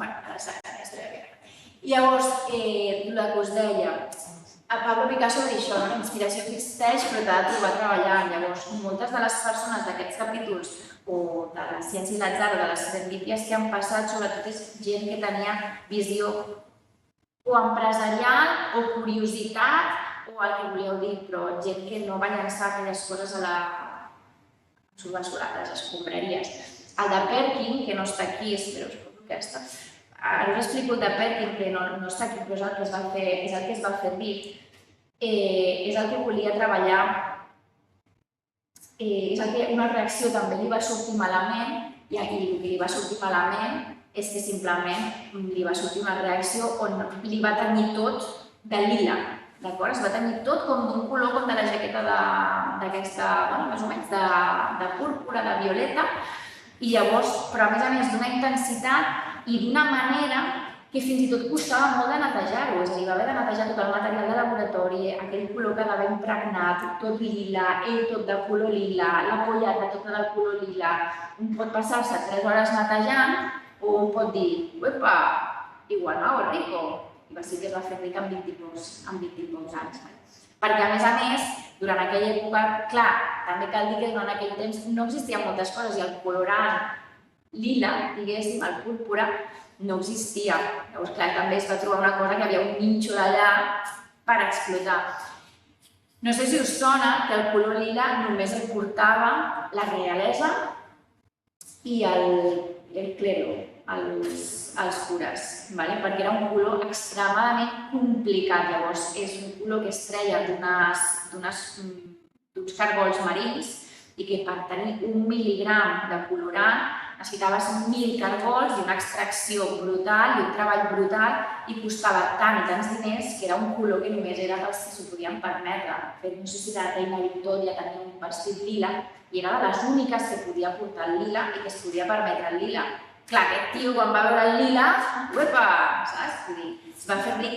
Ara serà la història de Viagra. Llavors, el que us deia, Pablo Picasso va dir això, la inspiració existeix però t'ha de trobar treballant. Llavors, moltes de les persones d'aquests capítols o de la ciència i l'atzar o de les serendípies que han passat, sobretot és gent que tenia visió o empresarial o curiositat o el que volíeu dir, però gent que no va llançar aquelles coses a les escombraries. El de Perkin, que no està aquí, espero, us poso aquesta. Ara us explico el de Perkin, que no està aquí, però és el que es va fer dir. És el que volia treballar, és el que una reacció també li va sortir malament, i el que li va sortir malament és que simplement li va sortir una reacció on li va tenir tot de lila. D'acord? Es va tenir tot com d'un color com de la jaqueta d'aquesta, més o menys, de púrpura, de violeta, i llavors, però a més d'una intensitat i d'una manera que fins i tot costava molt de netejar-ho, és a dir, va haver de netejar tot el material de laboratori, aquell color quedava impregnat, tot lila, ell tot de color lila, la pollata tota de color lila. Un pot passar-se 3 hores netejant o un pot dir, uepa, igual no, rico. I va ser que es va fer ric amb 20 i pocs anys. Perquè, a més, durant aquella època, clar, també cal dir que durant aquell temps no existien moltes coses i el colorant lila, diguéssim, el púrpura, no existia. Llavors, clar, també es va trobar una cosa que hi havia un nínxol allà per explotar. No sé si us sona que el color lila només el portava la realesa i el clero, els cures, perquè era un color extremadament complicat. Llavors, és un color que es treia d'uns cargols marins i que per tenir 1 mil·ligram de colorant necessitaves 1.000 cargols i una extracció brutal i un treball brutal i costava tant i tants diners que era un color que només era pels que s'ho podien permetre. No sé si la reina Victòria tenia un vestit lila i era de les úniques que podia portar el lila i que es podia permetre el lila. Clar, aquest tio quan va veure el lila, uepa, saps? Vull dir, es va fer ric,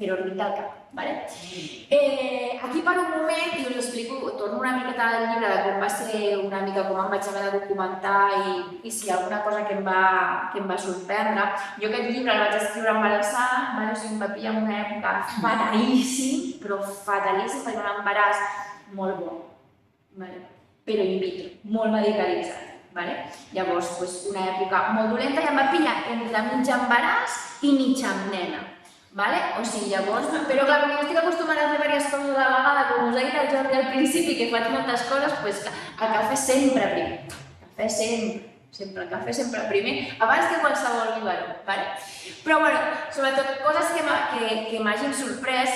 però ric del cap. Aquí per un moment, i us explico, torno una miqueta al llibre de com va ser una mica com em vaig haver de documentar i si hi ha alguna cosa que em va sorprendre. Jo aquest llibre el vaig escriure embarassada, o sigui, em va pillar en una època fatalíssim, però fatalíssim, perquè un embaràs molt bo, però in vitro, molt medicalitzat. Llavors, una època molt dolenta i em va pillar entre mig embaràs i mitja nena. O sigui, llavors, però clar, com jo estic acostumada a fer diverses coses a la vegada, com us ha dit el Jordi al principi, que faig moltes coses, doncs el cafè sempre primer. El cafè sempre, el cafè sempre primer, abans que qualsevol biberó. Però, sobretot, coses que m'hagin sorprès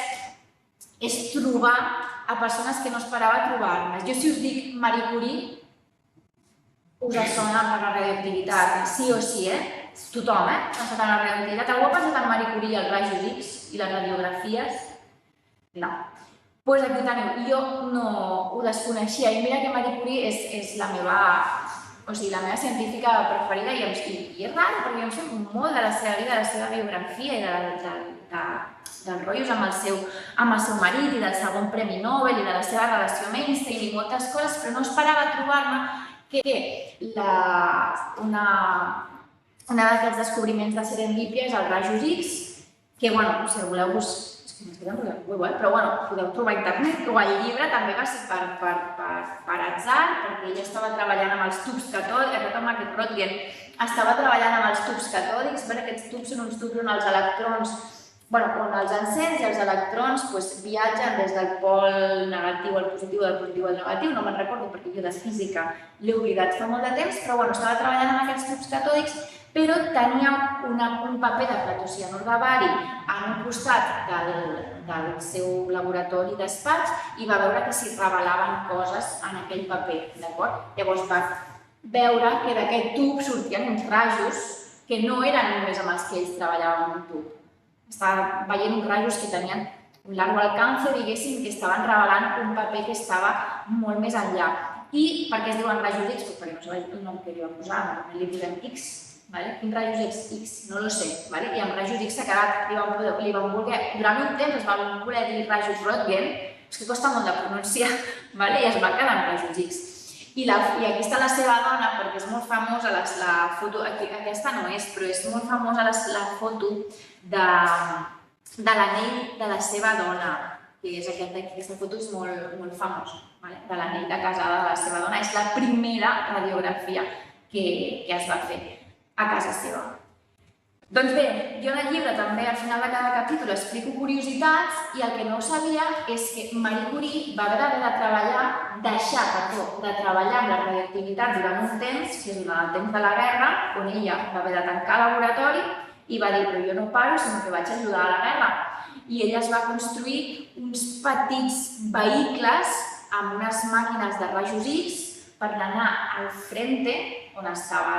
és trobar a persones que no esperava trobar-me. Jo si us dic Marie Curie, us sona per la radioactivitat, sí o sí, Tothom, ha passat a la radioactivitat. Algú ha passat amb Marie Curie els rajos X i les radiografies? No. Doncs aquí ho teniu. Jo no ho desconeixia i mira que Marie Curie és la meva científica preferida i és raro perquè jo em sé molt de la seva vida, de la seva biografia i dels rotllos amb el seu marit i del segon Premi Nobel i de la seva relació amb Einstein i moltes coses, però no esperava trobar-me que un d'aquests descobriments de serendípia és el rajos X, que, si el voleu podeu trobar a internet, o el llibre també va ser per atzar, perquè ella estava treballant amb els tubs catòdics, amb aquest Röntgen, estava treballant amb els tubs catòdics, aquests tubs són uns tubs on els electrons, on els encens i els electrons viatgen des del pol negatiu al positiu, del positiu al negatiu, no me'n recordo perquè jo de física l'he oblidat fa molt de temps, però estava treballant amb aquests tubs catòdics, però tenia un paper de platocianur de bari en un costat del seu laboratori despatx i va veure que s'hi revelaven coses en aquell paper, d'acord? Llavors va veure que d'aquest tub sortien uns rajos que no eren només amb els que ells treballaven en un tub. Estava veient uns rajos que tenien un largo alcance, diguéssim, que estaven revelant un paper que estava molt més enllà. I per què es diuen rajos X? Perquè no sabeu el nom que li vam posar, normalment li posem X. Quin rajos X? No lo sé. I amb rajos X s'ha quedat, li van voler, durant un temps es van voler dir rajos Röntgen, és que costa molt de pronunciar, i es va quedar amb rajos X. I aquí està la seva dona, perquè és molt famosa, la foto, aquesta no és, però és molt famosa la foto de l'anell de la seva dona, que és aquesta foto és molt famosa, de l'anell de casada de la seva dona. És la primera radiografia que es va fer a casa seva. Doncs bé, jo en el llibre també al final de cada capítol explico curiositats i el que no sabia és que Marie Curie va haver de deixar de treballar amb la radioactivitat durant un temps, que és durant el temps de la guerra, on ella va haver de tancar el laboratori i va dir, però jo no paro, sinó que vaig ajudar a la guerra. I ella es va construir uns petits vehicles amb unes màquines de rajos X per anar al frente, on estava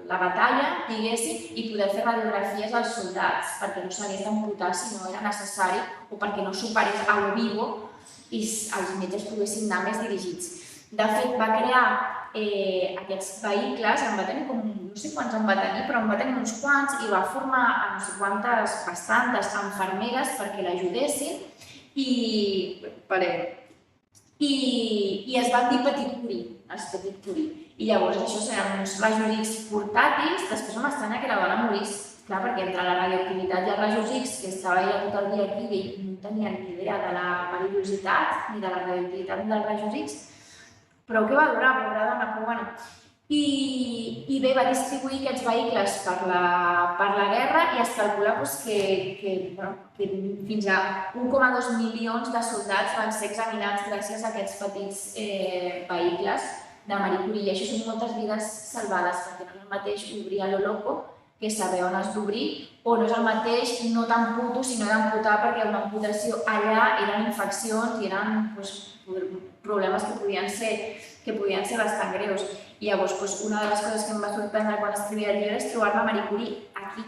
la batalla, diguéssim, i poder fer radiografies als soldats perquè no s'hagués d'amputar si no era necessari o perquè no s'operés a lo vivo i els metges poguessin anar més dirigits. De fet, va crear aquests vehicles, en va tenir no sé quants en va tenir, però en va tenir uns quants i va formar a no sé quantes, bastantes infermeres perquè l'ajudessin i es van dir Petit Curie, els Petit Curie. I llavors això eren uns rajos X portàtils, després em estranya que la dona morís, clar, perquè entre la radioactivitat i els rajos X, que estava ella tot el dia aquí i no tenia ni idea de la perillositat, ni de la radioactivitat ni dels rajos X, però que va durar, pobra dona, però bueno. I bé, va distribuir aquests vehicles per la guerra i es calcula que fins a 1,2 milions de soldats van ser examinats gràcies a aquests petits vehicles de Marie Curie. I això són moltes vides salvades, perquè no és el mateix obrir a lo loco que saber on has d'obrir, o no és el mateix no t'amputo, sinó d'amputar, perquè una amputació allà eren infeccions i eren problemes que podien ser bastant greus. I llavors, una de les coses que em va sorprendre quan escrivia el llibre és trobar-me Marie Curie aquí.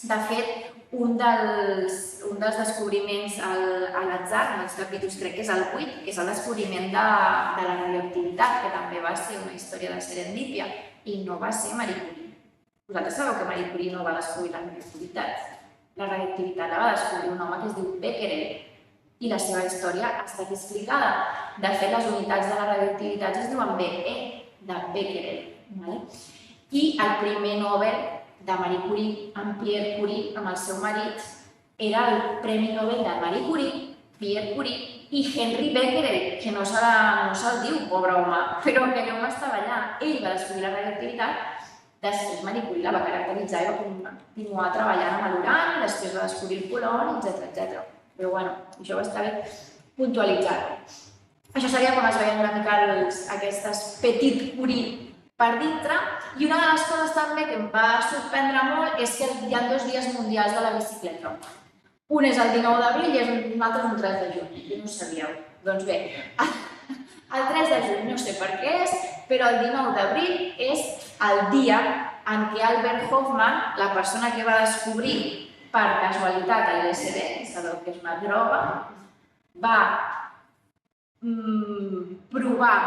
De fet, un dels descobriments a l'atzar, en els capítols crec que és el 8, que és el descobriment de la radioactivitat, que també va ser una història de serendípia, i no va ser Marie Curie. Vosaltres sabeu que Marie Curie no va descobrir la radioactivitat. La radioactivitat la va descobrir un home que es diu Becquerel, i la seva història està aquí explicada. De fet, les unitats de la radioactivitat es diuen BE, de Becquerel. I el primer Nobel de Marie Curie, en Pierre Curie, amb el seu marit, era el Premi Nobel de Marie Curie, Pierre Curie i Henry Becquerel, que no se'l diu, pobre home, però aquell home estava allà. Ell va descobrir la radioactivitat, després Marie Curie la va caracteritzar i va continuar treballant amb l'urani, després va descobrir el poloni, etc. Però bueno, això va estar bé puntualitzar-ho. Això seria com es veien una mica aquestes Petit Curie per dintre. I una de les coses també que em va sorprendre molt és que hi ha 2 dies mundials de la bicicleta. Un és el 19 d'abril i un altre és un 3 de juny, que no ho sabíeu. Doncs bé, el 3 de juny no sé per què és, però el 19 d'abril és el dia en què Albert Hofmann, la persona que va descobrir per casualitat l'LSD, sabeu que és una droga, va provar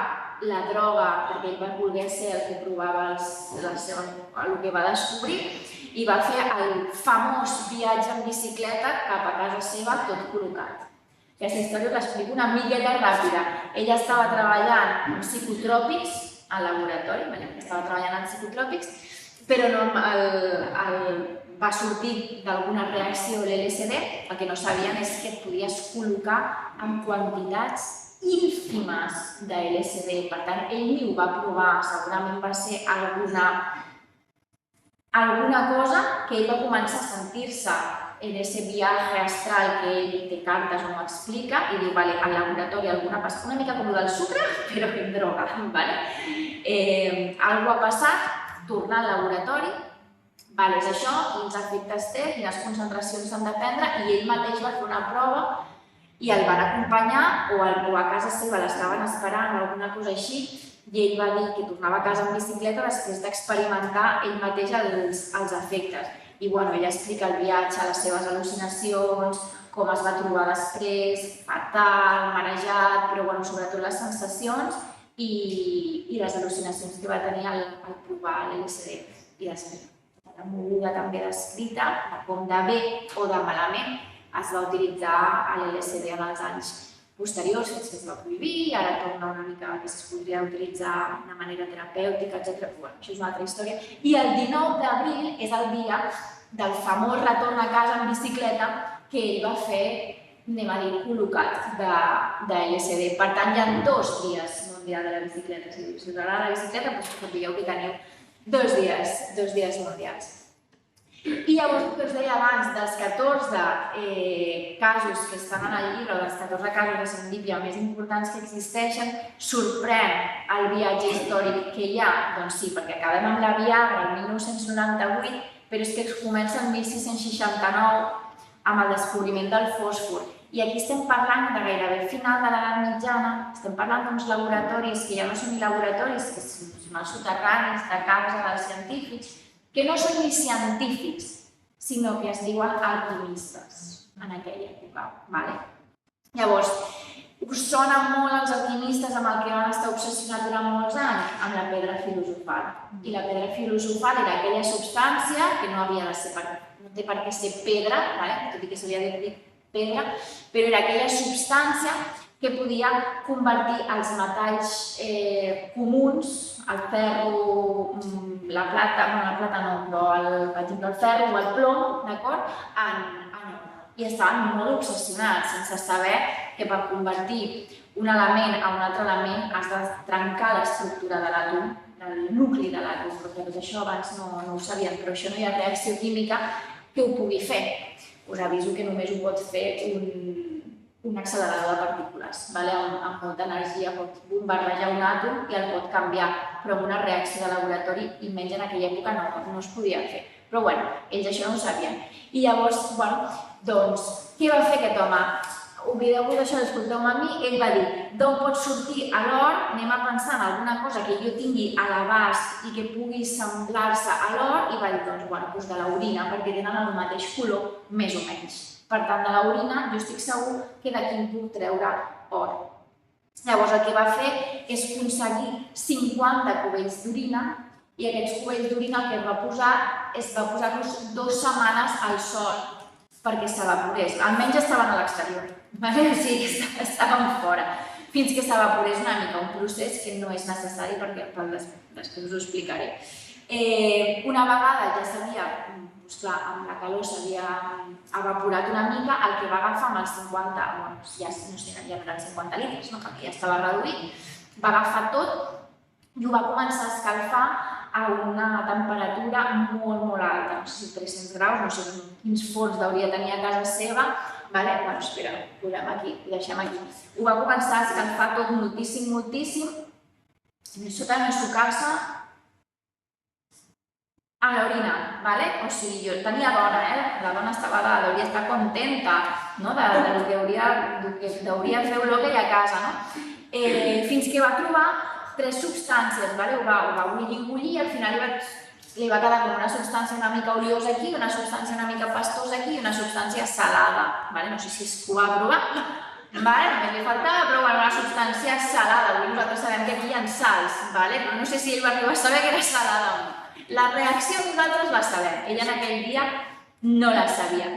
la droga, perquè ell va voler ser el que provava el que va descobrir, i va fer el famós viatge en bicicleta cap a casa seva tot col·locat. Aquesta història us l'explico una miqueta ràpida. Ell estava treballant en psicotròpics al laboratori, però va sortir d'alguna reacció l'LSD, el que no sabien és que et podies col·locar en quantitats ínfimes de LSD. Per tant, ell ni ho va provar, segurament va ser alguna cosa que ell va començar a sentir-se en aquest viatge astral que ell té cartes on ho explica i diu, vale, al laboratori alguna passa, una mica com el del sucre, però en droga, vale? Algú ha passat, tornar al laboratori, vale, és això, quins efectes té, quines concentracions s'han de prendre, i ell mateix va fer una prova i el van acompanyar, o a casa seva l'estaven esperant o alguna cosa així, i ell va dir que tornava a casa en bicicleta després d'experimentar ell mateix els efectes. I ella explica el viatge, les seves al·lucinacions, com es va trobar després, fatal, marejat, però sobretot les sensacions i les al·lucinacions que va tenir al provar l'LSD. I després, la movida també descrita, de com de bé o de malament es va utilitzar l'LSD en els anys posteriors, fins que es va prohibir, ara torna una mica que es podria utilitzar de manera terapèutica, etc. Això és una altra història. I el 19 d'abril és el dia del famós retorn a casa en bicicleta que ell va fer, anem a dir, col·locat de LSD. Per tant, hi ha 2 dies mundials de la bicicleta. Si us agrada la bicicleta, doncs sapigueu que teniu 2 dies mundials. I llavors, el que us deia abans, dels 14 casos que estan en el llibre, o dels 14 casos de serendípia més importants que existeixen, sorprèn el viatge històric que hi ha? Doncs sí, perquè acabem amb la Viagra el 1998, però és que comença el 1669 amb el descobriment del fòsfor. I aquí estem parlant de gairebé el final de l'edat mitjana, estem parlant d'uns laboratoris que ja no són ni laboratoris, que són els soterranis de casa dels científics, que no són ni científics, sinó que es diuen alquimistes en aquella època. Llavors, us sonen molt els alquimistes amb el que van estar obsessionats durant molts anys? Amb la pedra filosofal. I la pedra filosofal era aquella substància que no havia de ser, no té per què ser pedra, tot i que s'havia de dir pedra, però era aquella substància que podia convertir els metalls comuns, el ferro, la plata no, però per exemple el ferro o el plom, d'acord, en or. I estaven molt obsessionats, sense saber que per convertir un element a un altre element has de trencar l'estructura de l'àtom del nucli de l'àtom, però tot això abans no ho sabien, però això no hi ha reacció química que ho pugui fer. Us aviso que només ho pot fer un accelerador de partícules, amb molta energia, pot bombardejar un àtom i el pot canviar, però amb una reacció de laboratori, i menys en aquella època no es podia fer. Però bueno, ells això no ho sabien. I llavors, doncs, què va fer aquest home? Oblideu-vos d'això, escolteu-me a mi, ell va dir, d'on pot sortir l'or? Anem a pensar en alguna cosa que jo tingui a l'abast i que pugui semblar-se a l'or, i va dir, doncs, de l'orina, perquè tenen el mateix color, més o menys. Per tant, de l'orina jo estic segur que d'aquí en puc treure or. Llavors, el que va fer és aconseguir 50 cubells d'orina, i aquests cubells d'orina el que es va posar-los 2 setmanes al sol perquè s'evaporés. Almenys estaven a l'exterior, o sigui que estaven fora, fins que s'evaporés una mica, un procés que no és necessari perquè després us ho explicaré. Una vegada ja s'havia, doncs clar, amb la calor s'havia evaporat una mica, el que va agafar amb els 50, ja no sé, ja eren 50 litres, perquè ja estava reduït, va agafar tot i ho va començar a escalfar a una temperatura molt, molt alta, no sé si 300 graus, no sé quins forns hauria de tenir a casa seva. Espera, ho posem aquí, ho deixem aquí. Ho va començar a escalfar tot moltíssim, moltíssim, i això també sucar-se a l'orina, o sigui, jo tenia dona, la dona estava dalt, hauria estar contenta del que hauria de fer olor que hi ha a casa, fins que va trobar 3 substàncies, ho va bullir i al final li va quedar com una substància una mica oliosa aquí, una substància una mica pastosa aquí i una substància salada. No sé si ho va provar, només li faltava, però una substància salada. Avui nosaltres sabem que aquí hi ha sals, però no sé si ell va arribar a saber que era salada o no. La reacció nosaltres la sabem, ella en aquell dia no la sabia.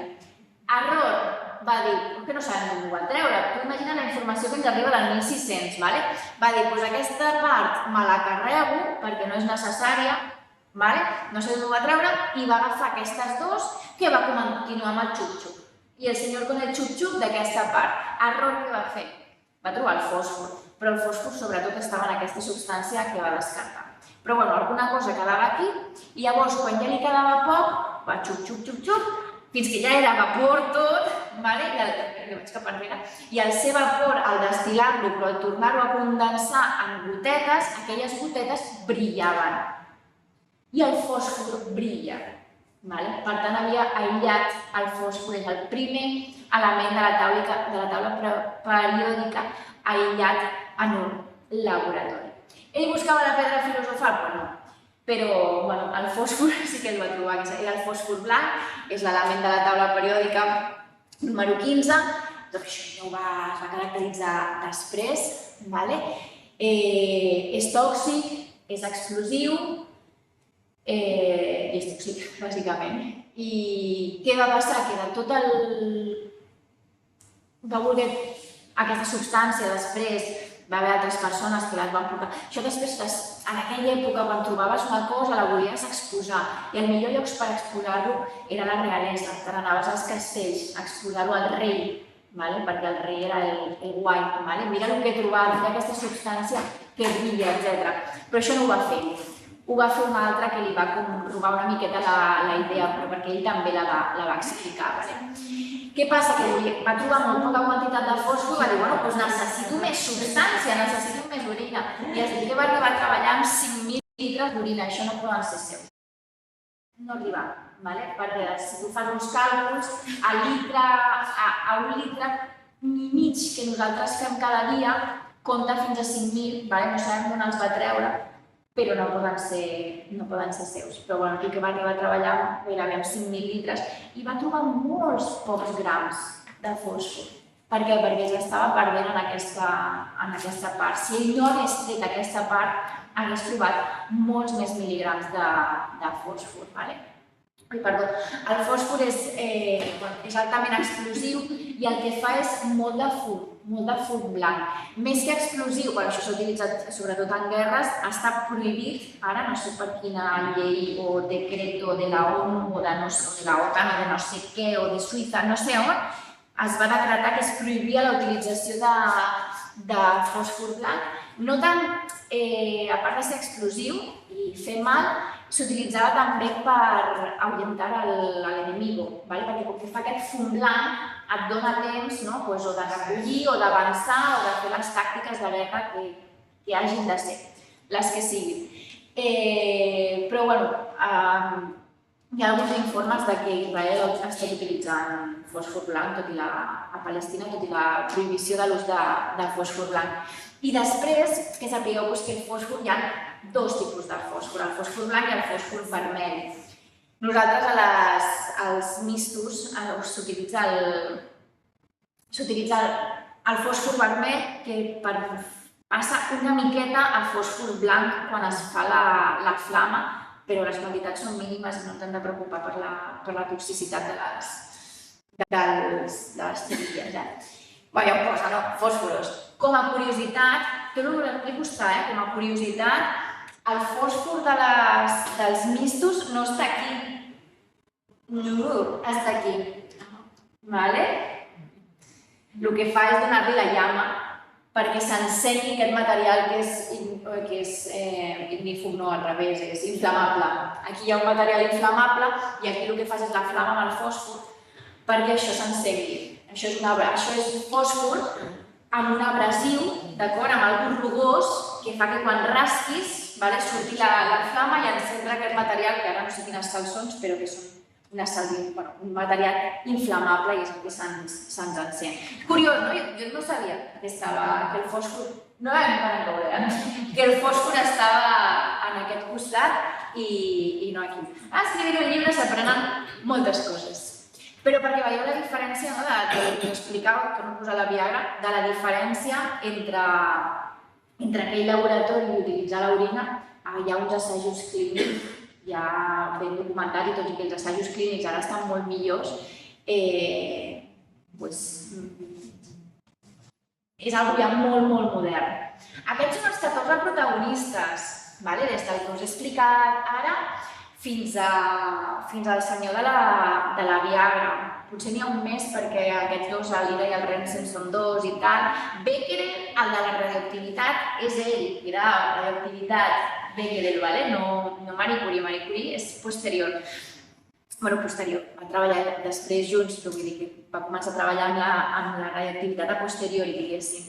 Error, va dir, que no sabem d'on ho va treure. Tu imagina la informació que ens arriba del 1600, va dir, doncs aquesta part me la carrego perquè no és necessària, no sé d'on ho va treure, i va agafar aquestes 2 que va continuar amb el xup-xup. I el senyor con el xup-xup d'aquesta part. Error que va fer? Va trobar el fòsfor, però el fòsfor sobretot estava en aquesta substància que va descartar. Però alguna cosa quedava aquí, i llavors quan ja li quedava poc, va xup-xup-xup-xup, fins que ja era vapor tot, i el seu vapor, al destil·lar-lo, però al tornar-lo a condensar en gotetes, aquelles gotetes brillaven. I el fòsfor brilla. Per tant, havia aïllat el fòsfor, és el primer element de la taula periòdica aïllat en un laboratori. Ell buscava la pedra filosofal? Però no. Però el fòsfor sí que el va trobar, que era el fòsfor blanc, és l'element de la taula periòdica número 15, doncs això ja es va caracteritzar després, és tòxic, és explosiu i és tòxic, bàsicament. I què va passar? Que de tot el... va voler aquesta substància després, va haver altres persones que les van portar. Això després, en aquella època, quan trobaves una cosa, la volies exposar. I el millor lloc per exposar-lo era la realesa. Te n'anaves als castells a exposar-ho al rei, perquè el rei era el guai. Mira el que he trobat, mira aquesta substància que brilla, etc. Però això no ho va fer. Ho va fer un altre que li va robar una miqueta la idea, però perquè ell també la va explicar. Què passa? Que va trobar molt poca quantitat de fòsfor i va dir, doncs necessito més substància, necessito més orina. I es diu que va arribar a treballar amb 5.000 litres d'orina, això no poden ser seus. No arriba, perquè si tu fas uns càlculs, a un litre i mig que nosaltres fem cada dia, compta fins a 5.000, no sabem on els va treure, però no poden ser seus. Però el que va arribar a treballar gairebé amb 5.000 litres i va trobar molts pocs grams de fòsfor. Per què? Perquè ja estava perdent en aquesta part. Si ell no hagués tret aquesta part, hagués trobat molts més mil·ligrams de fòsfor. El fòsfor és altament explosiu i el que fa és molt de fum blanc. Més que explosiu, això s'ha utilitzat sobretot en guerres, està prohibit, ara no sé per quina llei o decreto de la ONU o de la OTAN o de no sé què, o de Suïssa, no sé on, es va decretar que es prohibia la utilització de fòsfor blanc, no tant a part de ser explosiu i fer mal, s'utilitzava també per ahuyentar l'enemigo, perquè com que fa aquest fum blanc et dona temps o de recollir o d'avançar o de fer les tàctiques de guerra que hagin de ser, les que siguin. Però, hi ha alguns informes que Israel ha estat utilitzant fòsfor blanc a Palestina, tot i la prohibició de l'ús de fòsfor blanc. I després, que sapigueu que el fòsfor, hi ha dos tipus de fòsfor, el fòsfor blanc i el fòsfor vermell. Nosaltres, als mistos, s'utilitza el fòsfor vermell que passa una miqueta a fòsfor blanc quan es fa la flama, però les quantitats són mínimes i no ens hem de preocupar per la toxicitat de les cerilles. Ja ho posa, no? Fòsforos. Com a curiositat, tot el que explico està, com a curiositat, el fòsfor dels mistos no està aquí. No, està aquí. El que fa és donar-li la llama perquè s'ensenyi aquest material que és ignífug, no, al revés, és inflamable. Aquí hi ha un material inflamable i aquí el que fas és la flama amb el fòsfor perquè això s'encengui. Això és fòsfor amb un abrasiu, d'acord, amb algun rugós que fa que quan rasquis surti la flama i encendre aquest material, que ara no sé quines sals són, però que són un material inflamable i és el que se'ns encén. Curiós, no? Jo no sabia que el fòsfor... No vam veure, que el fòsfor estava en aquest costat i no aquí. Escrivint un llibre s'aprenen moltes coses. Però perquè veieu la diferència, del que explicava, torno a posar la Viagra, de la diferència entre aquell laboratori i utilitzar l'orina, hi ha uns assajos clínics ja ben documentat i tot i que els assajos clínics ara estan molt millors, és una cosa ja molt modern. Aquests són els 14 protagonistes, des del que us he explicat ara fins al senyor de la Viagra. Potser n'hi ha un més perquè aquests dos, l'Ida i el Rensen, són dos i tal. Becquerel, el de la radioactivitat, és ell, era radioactivitat. Becquerel, no Marie Curie. Marie Curie és posterior. Posterior, va treballar després junts, però vull dir que va començar a treballar amb la radioactivitat a posteriori, diguéssim.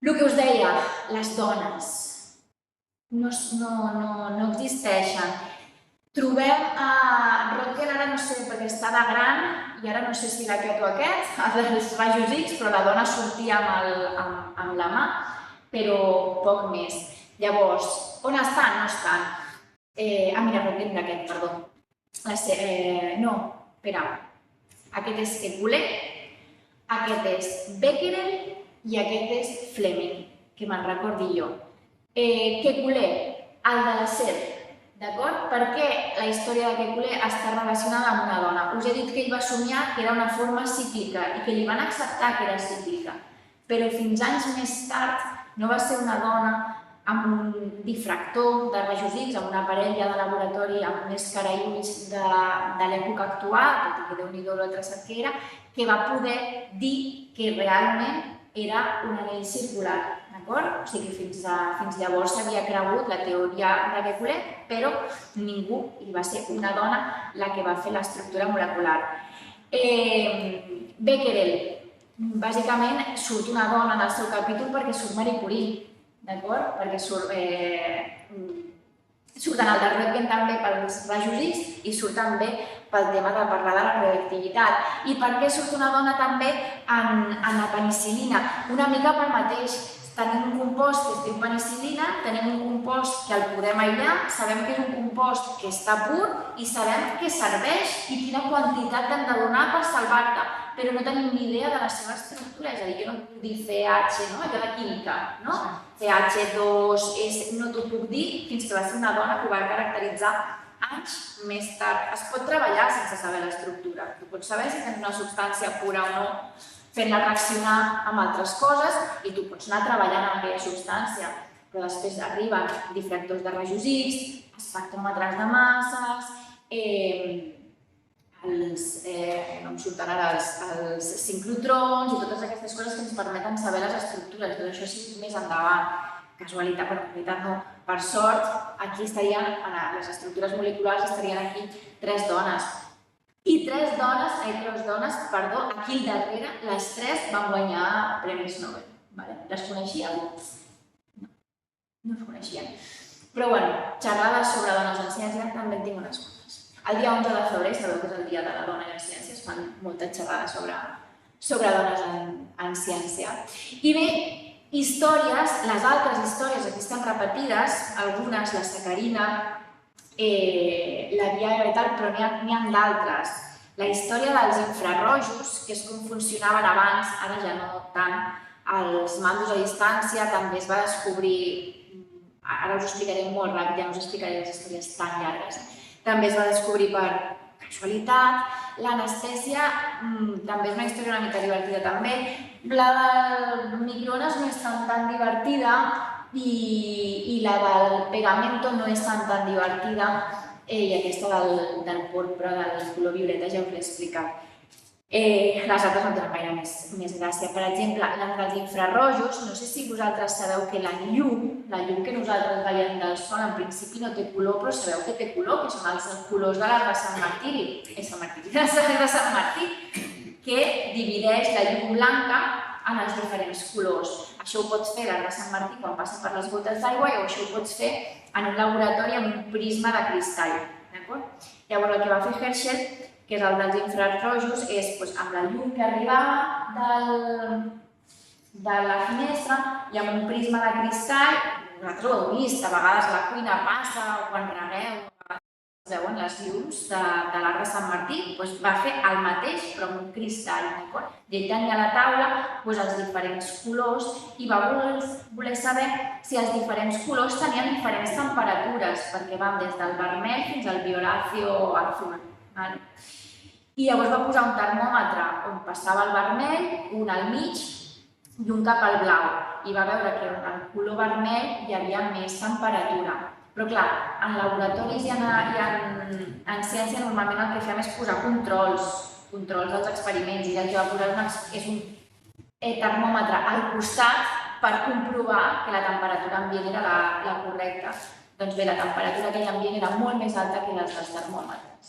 El que us deia, les dones no existeixen. Trobem a Röntgen, ara no sé, perquè està de gran, i ara no sé si aquest o aquest, els rajos X, però la dona sortia amb la mà, però poc més. Llavors, on estan? No estan. Mira, Röntgen d'aquest, perdó. No, espera. Aquest és Kekulé, aquest és Becquerel i aquest és Fleming, que me'n recordi jo. Kekulé, el de l'acer. D'acord? Per què la història de Kekulé està relacionada amb una dona? Us he dit que ell va somiar que era una forma cíclica i que li van acceptar que era cíclica. Però fins anys més tard no va ser una dona amb un difractor de rajos X, amb un aparell ja de laboratori amb més cara i ulls de l'època actual, tot i que Déu-n'hi-do l'altre sap què era, que va poder dir que realment era un anell circular. D'acord? O sigui que fins llavors s'havia cregut la teoria de Kekulé, però ningú, i va ser una dona la que va fer l'estructura molecular. Becquerel, bàsicament surt una dona en el seu capítol perquè surt Marie Curie, d'acord? Perquè surten el de Röntgen també pels rajos X i surt també pel tema de parlar de la radioactivitat. I per què surt una dona també en la penicil·lina? Una mica pel mateix. Tenim un compost que es diu penicil·lina, tenim un compost que el podem aïllar, sabem que és un compost que està pur i sabem què serveix i quina quantitat hem de donar per salvar-te, però no tenim ni idea de la seva estructura, és a dir, jo no puc dir CH, no? Allò de química, no? CH2, no t'ho puc dir fins que va ser una dona que ho va caracteritzar anys més tard. Es pot treballar sense saber l'estructura, tu pots saber si tens una substància pura o no, fent-la reaccionar amb altres coses i tu pots anar treballant amb aquella substància. Però després arriben difractors de rajos X, espectròmetres de masses, no em surten ara els sincrotrons i totes aquestes coses que ens permeten saber les estructures, però això sí més endavant. casualitat, però en realitat no, per sort, aquí estarien, a les estructures moleculars estarien aquí 3 dones. I 3 dones, perdó, aquí al darrere, les 3 van guanyar Premis Nobel. Les coneixíeu? No es coneixien. Però bueno, xerrades sobre dones en ciència també en tinc unes quantes. El dia 11 de febrer, sabeu que és el dia de la dona en ciència, es fan moltes xerrades sobre dones en ciència. I bé, històries, les altres històries aquí estan repetides, algunes, la sacarina, la Viagra i tal, però n'hi ha d'altres. La història dels infrarrojos, que és com funcionaven abans, ara ja no tant, els mandos a distància, també es va descobrir, ara us ho explicaré molt ràpid, ja no us explicaré les històries tan llargues, també es va descobrir per casualitat. L'anestèsia també és una història una mica divertida també. La del microones no és tan divertida i la del pegamento no és tan divertida i aquesta del porpra, del color violeta, ja us l'he explicat. Les altres no tenen gaire més gràcia. Per exemple, les dels infrarrojos, no sé si vosaltres sabeu que la llum que nosaltres veiem del sol en principi no té color, però sabeu que té color, que són els colors de l'arc de Sant Martí, que divideix la llum blanca en els diferents colors. Això ho pots fer l'arc de Sant Martí quan passa per les gotes d'aigua o això ho pots fer en un laboratori amb un prisma de cristall. Llavors, el que va fer Herschel, que és el dels infrarrojos, és amb la llum que arribava de la finestra i amb un prisma de cristall, vosaltres ho heu vist, a vegades a la cuina passa o quan regueu, es veuen les llums de l'arc de Sant Martí, va fer el mateix però amb un cristall. I ell tenia a la taula els diferents colors i va voler saber si els diferents colors tenien diferents temperatures, perquè van des del vermell fins al violáceo azul. I llavors va posar un termòmetre on passava el vermell, un al mig i un cap al blau. I va veure que en el color vermell hi havia més temperatura. Però clar, en laboratoris i en ciència normalment el que fem és posar controls dels experiments i el que va posar és un termòmetre al costat per comprovar que la temperatura ambient era la correcta. Doncs bé, la temperatura d'aquell ambient era molt més alta que les dels termòmetres.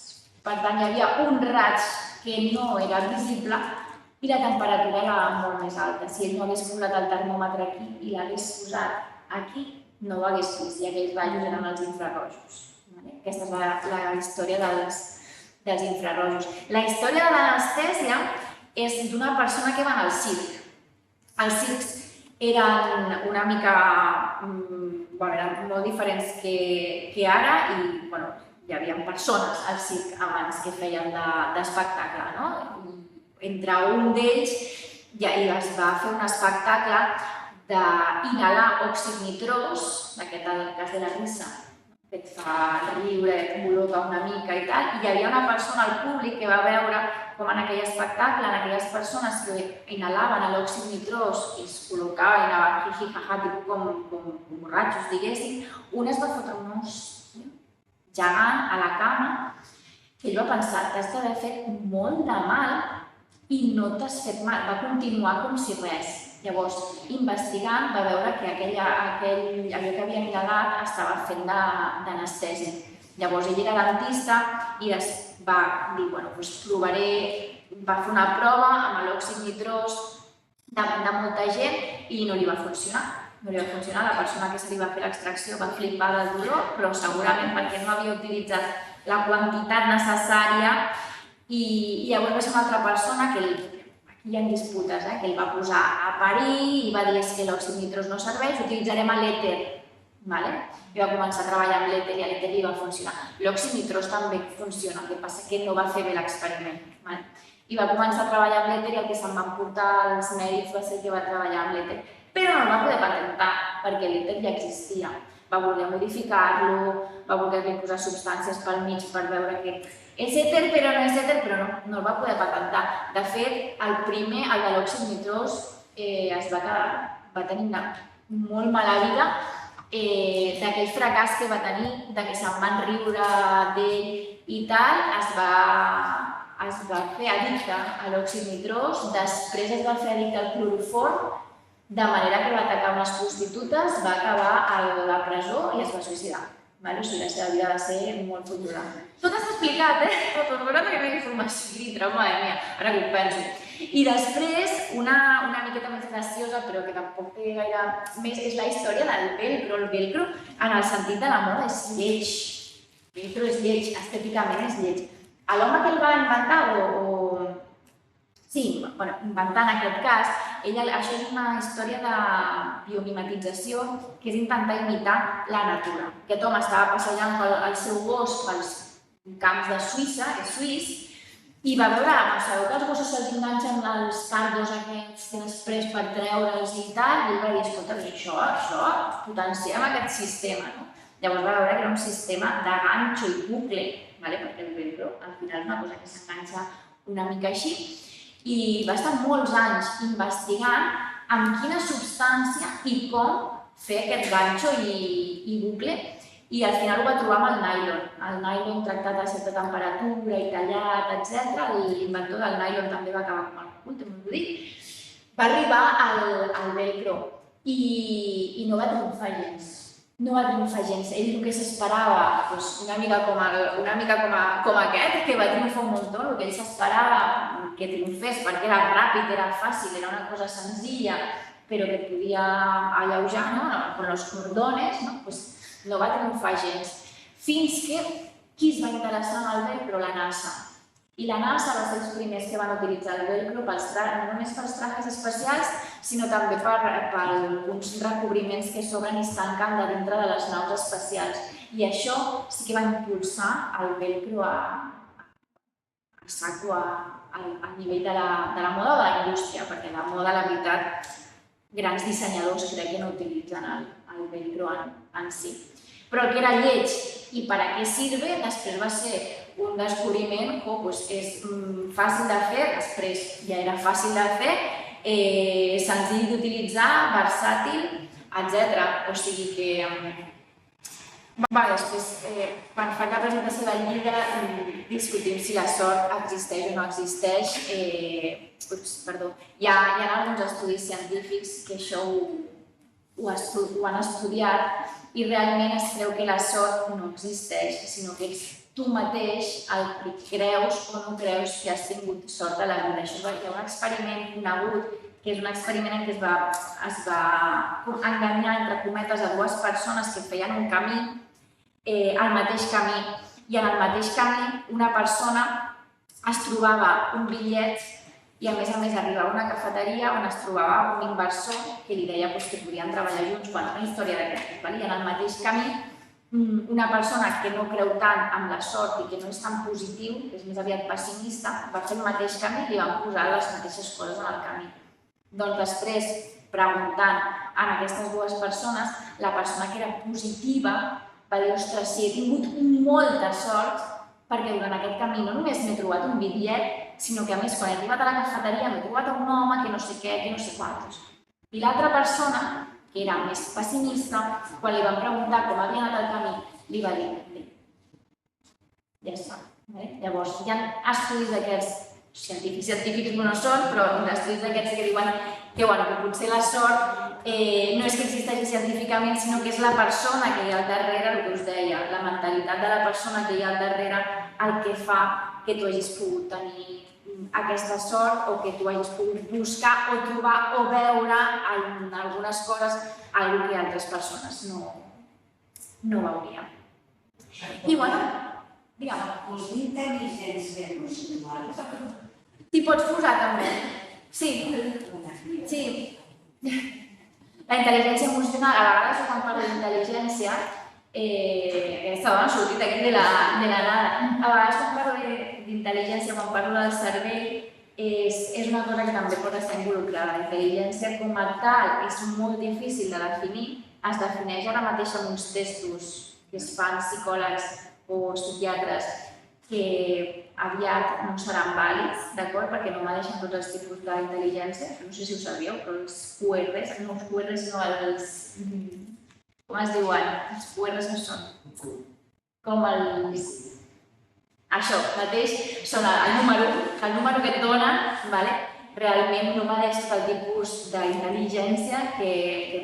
Per tant, hi havia un raig que no era visible i la temperatura era molt més alta. Si ell no hagués posat el termòmetre aquí i l'hagués posat aquí, no ho hagués vist, i aquells rajos eren els infrarrojos. Aquesta és la història dels infrarrojos. La història de l'anestèsia és d'una persona que va al circ. Els circs eren una mica eren molt diferents que ara i hi havia persones al circ abans que feien d'espectacle. Entre un d'ells es va fer un espectacle d'inhalar òxid nitrós, aquest el cas de la risa, que et fa riure, et col·loca una mica i tal, i hi havia una persona al públic que va veure com en aquell espectacle, en aquelles persones que inhalaven l'òxid nitrós i es col·locaven i anaven jiji-jaja, com borratxos, diguéssim, un es va fotre un os gegant a la cama que ell va pensar, t'has d'haver fet molt de mal i no t'has fet mal, va continuar com si res. Llavors, investigant, va veure que allò que havia inhalat estava fent d'anestèsia. Llavors, ell era dentista i va dir, provaré, va fer una prova amb l'òxid nitrós davant de molta gent i no li va funcionar. No li va funcionar, la persona que se li va fer l'extracció va flipar del dolor, però segurament perquè no havia utilitzat la quantitat necessària i llavors va ser una altra persona que aquí hi ha disputes, que ell va posar a parir i va dir que l'òxid nitrós no serveix, utilitzarem l'èter. I va començar a treballar amb l'èter i a l'èter li va funcionar. L'òxid nitrós també funciona, el que passa que no va fer bé l'experiment. I va començar a treballar amb l'èter i el que se'n van portar els mèrits va ser que va treballar amb l'èter. Però no el va poder patentar perquè l'èter ja existia. Va voler modificar-lo, va voler posar substàncies pel mig per veure que és èter però no és èter, però no el va poder patentar. De fet, el primer, el de l'òxid nitrós, va tenir una molt mala vida d'aquell fracàs que va tenir, que se'n van riure d'ell i tal, es va fer addicte a l'òxid nitrós, després es va fer addicte al cloroform de manera que va atacar unes prostitutes, va acabar a la presó i es va suïcidar. O sigui, la seva vida va ser molt fotuda. Tot està explicat, Tot, veurà que hi ha informació dintre, madre mia, ara que ho penso. I després, una miqueta més graciosa, però que tampoc té gaire més, és la història del velcro. El velcro, en el sentit de la moda, és lleig. El velcro és lleig, estèticament és lleig. L'home que el va inventar, sí, inventar en aquest cas, això és una història de biomimetització, que és intentar imitar la natura. Aquest home estava passejant el seu gos pels camps de Suïssa, és suís, i va veure, sabeu que els gossos se'ls enganxen els cardos aquests que després per treure'ls i tal, i ell va dir, escolta, això, potenciem aquest sistema, no? Llavors va veure que era un sistema de ganxo i bucle, perquè el velcro al final és una cosa que s'enganxa una mica així, i va estar molts anys investigant amb quina substància i com fer aquest ganxo i bucle, i al final ho va trobar amb el nylon. El nylon tractat a certa temperatura i tallat, etc. L'inventor del nylon també va acabar com el cul, també m'ho dic. Va arribar al velcro i no va triomfar gens. No va triomfar gens. Ell el que s'esperava, una mica com aquest, que va triomfar un muntó, el que ell s'esperava que triomfés perquè era ràpid, era fàcil, era una cosa senzilla, però que et podia alleujar, con los cordones, no va triomfar gens. Fins que qui es va interessar en el velcro? La NASA. I la NASA va ser els primers que van utilitzar el velcro no només pels trajes espacials, sinó també per alguns recobriments que s'obren i es tanquen de dintre de les naus espacials. I això sí que va impulsar el velcro a saco a nivell de la moda o de la indústria, perquè la moda, la veritat, grans dissenyadors crec que no utilitzen el velcro en si. Però el que era lleig i per a què sirve, després va ser un descobriment que és fàcil de fer, després ja era fàcil de fer, senzill d'utilitzar, versàtil, etc. O sigui que... Després, quan fa la presentació del llibre, discutim si la sort existeix o no existeix. Hi ha alguns estudis científics que això ho han estudiat i realment es creu que la sort no existeix, sinó que ets tu mateix el que creus o no creus que has tingut sort a la vida. Això hi ha un experiment conegut, que és un experiment en què es va enganyar, entre cometes, a dues persones que feien un camí, el mateix camí, i en el mateix camí una persona es trobava un bitllet i a més arribava a una cafeteria on es trobava un inversor que li deia que podien treballar junts, una història d'aquestes. I en el mateix camí, una persona que no creu tant en la sort i que no és tan positiu, que és més aviat pessimista, va fer el mateix camí i li van posar les mateixes coses en el camí. Doncs després, preguntant a aquestes dues persones, la persona que era positiva va dir, ostres, sí, he tingut molta sort perquè durant aquest camí no només m'he trobat un bitllet, sinó que a més quan he arribat a la cafeteria m'he trobat un home que no sé què, que no sé quantos. I l'altra persona, que era més pessimista, quan li van preguntar com havia anat el camí, li va dir, ja està. Llavors, hi ha estudis d'aquests, científics no són, però estudis d'aquests que diuen que potser la sort no és que existeixi científicament, sinó que és la persona que hi ha al darrere, el que us deia, la mentalitat de la persona que hi ha al darrere el que fa que tu hagis pogut tenir aquesta sort o que tu hagis pogut buscar o trobar o veure en algunes coses alguna que altres persones no veurien. I digue'm. L'intel·ligència emocional. T'hi pots posar també. Sí. La intel·ligència emocional, a vegades quan parlo d'intel·ligència, aquesta dona ha sortit aquí de la nada. A vegades quan parlo d'intel·ligència, quan parlo del cervell, és una cosa que també pot estar involucrada. La intel·ligència com a tal és molt difícil de definir, es defineix ara mateix amb uns testos que es fan psicòlegs o psiquiatres que aviat no seran vàlids, d'acord? Perquè no mereixen tots els tipus d'intel·ligència. No sé si ho sabíeu, però els QRs, no els QRs, no els... Com es diuen? Els QRs no són. Com els... Això mateix són el número que et donen, realment no mereix tot el tipus d'intel·ligència que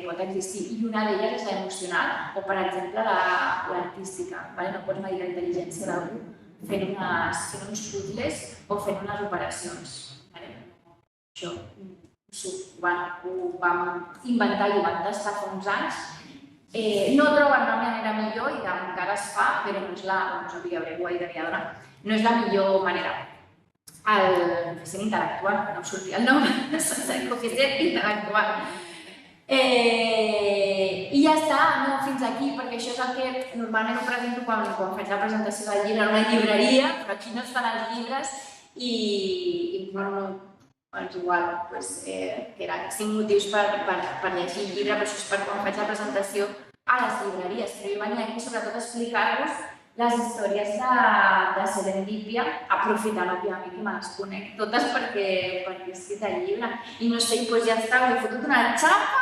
pot existir. I una d'elles és l'emocional o, per exemple, l'artística. No pots medir la intel·ligència d'algú fent uns puzzles o fent unes operacions. Això ho vam inventar i ho vam tastar fa uns anys. No troben una manera millor i encara es fa, però no és la millor manera. El coeficient intel·lectual, no em sortia el nom, el coeficient intel·lectual. I ja està, no fins aquí, perquè això és el que normalment ho presento quan faig la presentació del llibre en una llibreria, però aquí no es fan els llibres i és igual, que eren 5 motius per llegir el llibre, però això és per quan faig la presentació a les llibreries. Però jo venia aquí sobretot a explicar-vos les històries de Serendipia, aprofitant, òbviament, que me les conec totes perquè he escrit el llibre. I no sé, doncs ja està, he fotut una xapa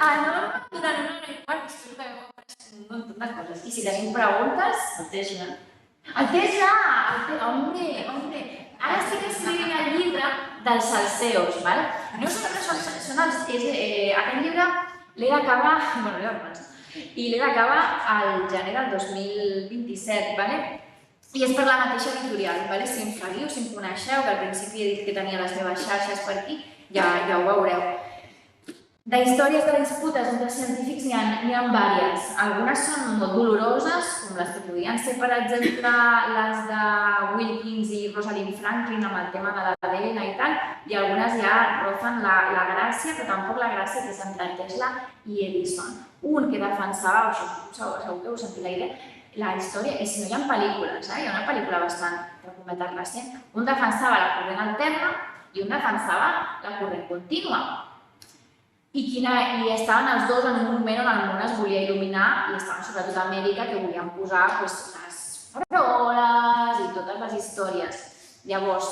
enorme durant una hora i quart, i espero que m'ho apareix un munt de coses. I si tenim preguntes... El Tesla. El Tesla! Hombre! Ara estic escrivint el llibre dels salseos, ¿vale? No són els... Aquest llibre l'he d'acabar... Bueno, l'he d'acabar... I l'he d'acabar al gener del 2027, ¿vale? I és per la mateixa editorial, ¿vale? Si em seguiu, si em coneixeu, que al principi he dit que tenia les meves xarxes per aquí, ja ho veureu. De històries de disputes entre científics n'hi ha diverses. Algunes són molt doloroses, com les que podien ser, per exemple, les de Wilkins i Rosalind Franklin amb el tema de l'ADN i tal, i algunes ja rofen la gràcia, però tampoc la gràcia que és entre Tesla i Edison. Un que defensava, segur que heu sentit la idea, la història, i si no hi ha pel·lícules, hi ha una pel·lícula bastant documental recent, un defensava la corrent alterna i un defensava la corrent contínua. I estaven els dos en un moment on el món es volia il·luminar i estaven sobretot a Amèrica que volien posar les faroles i totes les històries. Llavors,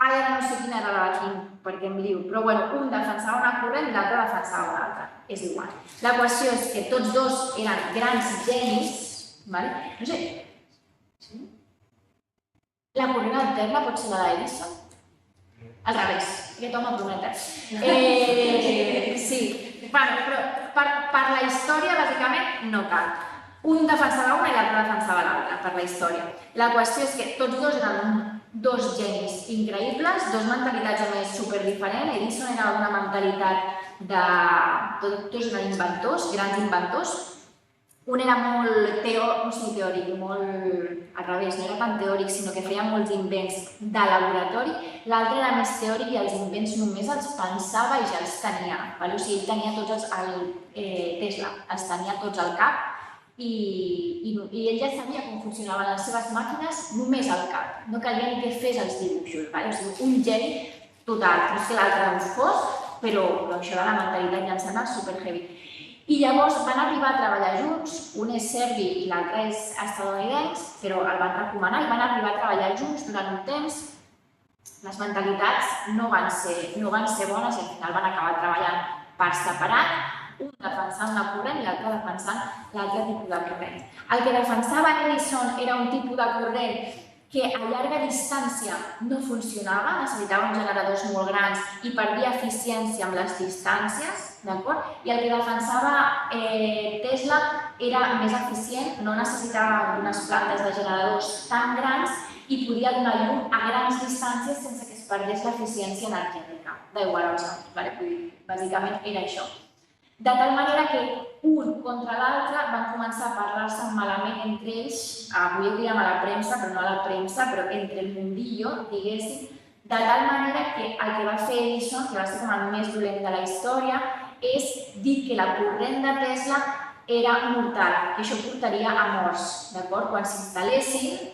ara no sé quina era la quin, perquè em diu, però bueno, un defensava una corrent i l'altre defensava una altra. És igual. La qüestió és que tots dos eren grans genis, ¿vale? No sé. La corrent alterna pot ser la d'Edison? Al revés, aquest home prometa. Sí, però per la història, bàsicament, no cal. Un defensava una i l'altre defensava l'altra, per la història. La qüestió és que tots dos eren dos genis increïbles, dos mentalitats a més superdiferents. Edison era una mentalitat de... Tots eren inventors, grans inventors. Un era molt teòric, molt al revés, no era tan teòric, sinó que feia molts invents de laboratori. L'altre era més teòric i els invents només els pensava i ja els tenia. O sigui, ell tenia tots Tesla, els tenia tots al cap i ell ja sabia com funcionaven les seves màquines només al cap. No calia ni que fes els dibuixos. O sigui, un geni total. No és que l'altre no fos, però això de la mentalitat ja em sembla superheavy. I llavors van arribar a treballar junts, un és serbi i l'altre és estadounidenc, però el van recomanar i van arribar a treballar junts durant un temps. Les mentalitats no van ser bones i al final van acabar treballant per separat, un defensant una corrent i l'altre defensant l'altre tipus de corrent. El que defensava Edison era un tipus de corrent que a llarga distància no funcionava, necessitava uns generadors molt grans i perdia eficiència amb les distàncies, d'acord? I el que defensava Tesla era més eficient, no necessitava unes plantes de generadors tan grans i podia donar llum a grans distàncies sense que es perdés l'eficiència energètica. D'igual als altres, bàsicament era això. De tal manera que un contra l'altre van començar a parlar-se malament entre ells, avui ho diríem a la premsa, però no a la premsa, però entre el mundillo, diguéssim, de tal manera que el que va fer Edison, que va ser com el més dolent de la història, és dir que la corrent de Tesla era mortal, que això portaria a morts, d'acord? Quan s'instal·lessin,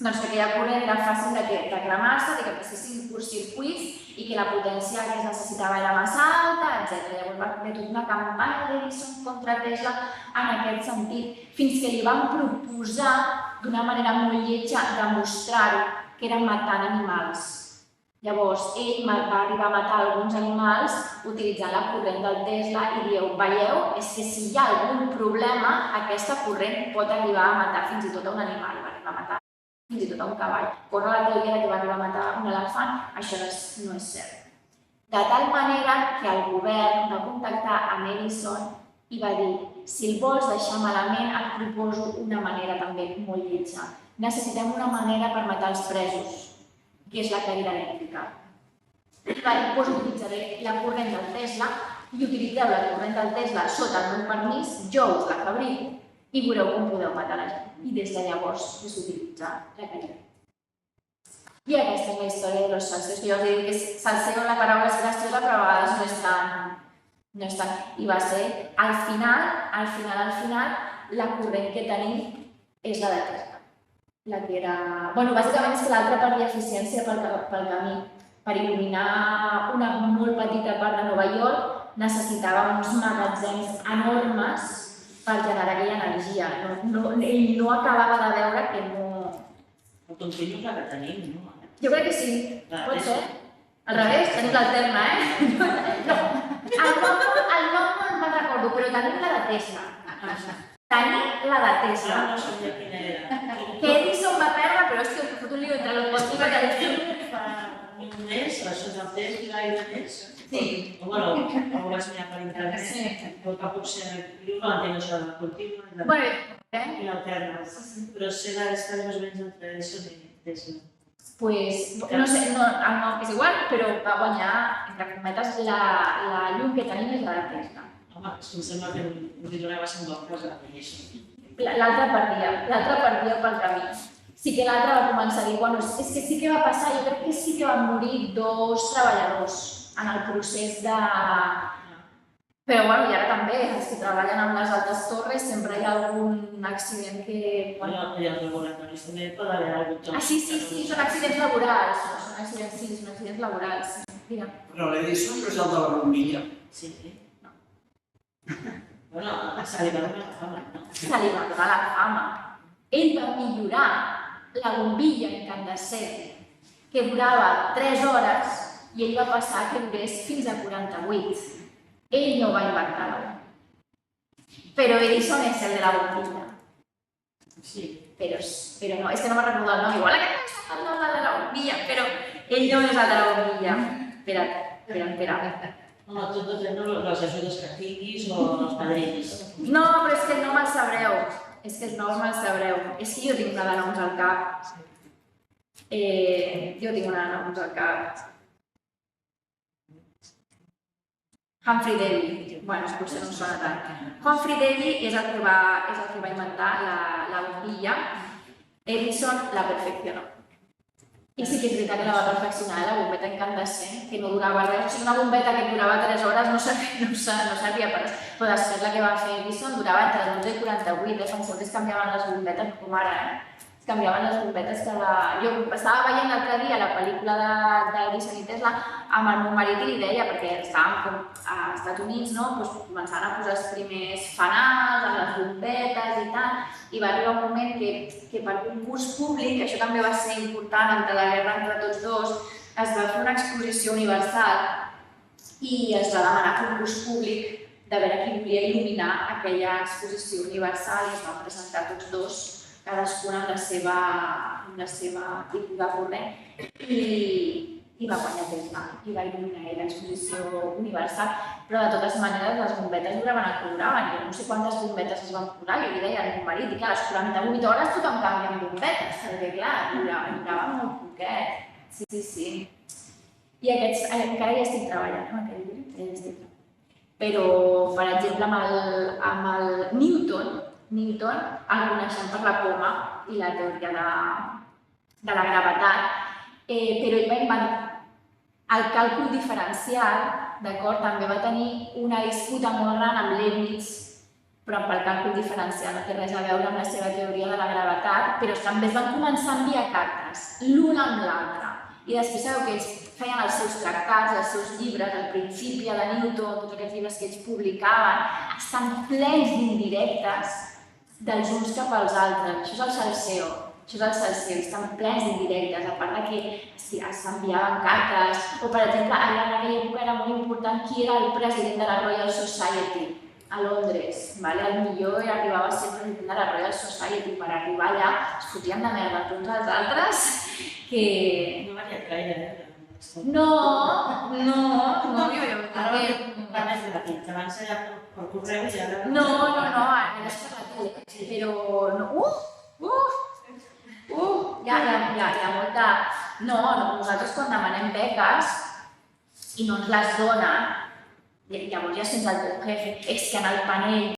doncs que aquella corrent era fàcil de cremar-se, que passessin curtcircuits i que la potència que es necessitava era massa alta, etc. Llavors va haver tota una campanya d'Edison contra Tesla en aquest sentit, fins que li van proposar d'una manera molt lletja demostrar-ho, que era matant animals. Llavors, ell va arribar a matar alguns animals utilitzant la corrent del Tesla i dieu, veieu, és que si hi ha algun problema, aquesta corrent pot arribar a matar fins i tot a un animal, va arribar a matar fins i tot a un cavall. Corre la teoria que va arribar a matar un elefant, això no és cert. De tal manera que el govern va contactar amb Edison i va dir: si el vols deixar malament, et proposo una manera també molt lletja. Necessitem una manera per matar els presos, que és la caïda elèctrica. I va dir: doncs utilitzaré la corrent del Tesla i utilitzeu la corrent del Tesla sota el meu permís, jo us la fabrico i veureu com podeu matar la gent. I des de llavors s'utilitza la caïda. I aquesta és la història de los salseos, que jo us dic que salseo, la paraula és graciosa, però a vegades no és tan... I va ser, al final, la corrent que tenim és la de Tesla. La que era... Bueno, bàsicament és que l'altra perdia eficiència pel camí. Per il·luminar una molt petita part de Nova York necessitava uns magatzems enormes per generar aquella energia. Ell no acabava de veure que no... El continu és la que tenim, no? Jo crec que sí, pot ser. Al revés, tenim l'alterna, No, el nom no me'n recordo, però tenim la de Tesla. Tenim la de Tesla. No sabia quina era. Que Edison va perdre, però és que he fotut un lío entre los dos. Fa un mes, això del temps, gaire més. Sí. Bueno, ho vaig mirar per internet. Sí. Però que potser jo no entenc això del continu Bueno, i l'alterna. Però sé la història més o menys entre Edison i Tesla. pues, no sé, el nom és igual, però va guanyar, entre cometes, la llum que tenim és la de Tesla. Home, és que em sembla que li donava 100 voltes a això. L'altra perdia pel camí. Sí que l'altra va començar a dir, bueno, és que sí que va passar, jo crec que sí que van morir 2 treballadors en el procés de... Però bueno, i ara també, els que treballen amb les altes torres, sempre hi ha algun accident que... Bueno, i els laboratoris també pot haver algun joc. Sí, són accidents laborals, són accidents laborals. Mira. Però l'Edison no és el de la bombilla. Sí. Bueno, se li va donar la fama, no? Se li va donar la fama. Ell va millorar la bombilla incandescent, que durava 3 hores, i ell va passar que durés fins a 48. Ell no va inventar-la. Però Edison és el de la bombilla. Sí. Però no, és que no me'n recordo el nom. Igual aquest és el nom de la bombilla, però ell no és el de la bombilla. Espera. Home, tot depèn de les ajudes que tinguis o els padrins. No, però és que el nom el sabreu. És que jo tinc una de noms al cap. Humphrey Davy. Bueno, potser no em sona tant. Humphrey Davy és el que va inventar la bombilla. Edison la perfeccionó. I sí que és veritat que la va perfeccionar, la bombeta incandescent, que no durava res. O sigui, una bombeta que durava 3 hores no servia per res. Però després la que va fer Edison durava entre 12 i 48. Penseu que es canviaven les bombetes com ara, Es canviaven les bombetes cada... Jo estava veient l'altre dia la pel·lícula d'Edison i Tesla amb el meu marit i li deia, perquè estàvem com als Estats Units, no? Començant a posar els primers fanals amb les bombetes i tal, i va arribar un moment que per concurs públic, això també va ser important entre la guerra entre tots dos, es va fer una exposició universal i es va demanar concurs públic de veure qui volia il·luminar aquella exposició universal i es van presentar tots dos, cadascun amb la seva tipus de corrent, i va guanyar Tesla i va il·luminar l'exposició universal. Però de totes maneres les bombetes duraven el que duraven. Jo no sé quantes bombetes es van posar, jo li deia al meu marit, i clar, a les 48 hores tothom canvia amb bombetes, perquè clar, durava molt poquet. Sí. I aquests encara hi estic treballant, amb aquell llibre, Però, per exemple, amb el Newton el coneixem per la coma i la teoria de la gravetat, però ell va inventar el càlcul diferencial, d'acord? També va tenir una disputa molt gran amb Leibniz, però pel càlcul diferencial no té res a veure amb la seva teoria de la gravetat, però també es van començar a enviar cartes, l'un amb l'altre. I després sabeu que ells feien els seus tractats, els seus llibres, el Principia de Newton, tots aquests llibres que ells publicaven, estan plens d'indirectes dels uns cap als altres. Això és el salseo, estan plens d'indirectes, a part que s'enviaven cartes, o per exemple, en aquella època era molt important qui era el president de la Royal Society, a Londres, ¿vale? El millor arribava a ser president de la Royal Society. Per arribar allà es fotien de merda tots els altres que... No ha variat gaire, No, jo Ara va més ràpid, abans era per correu i ara... No, ara és per la tele, però no... Hi ha molta... No, nosaltres quan demanem beques i no ens les donen, llavors ja sents el teu jefe, és que en el panell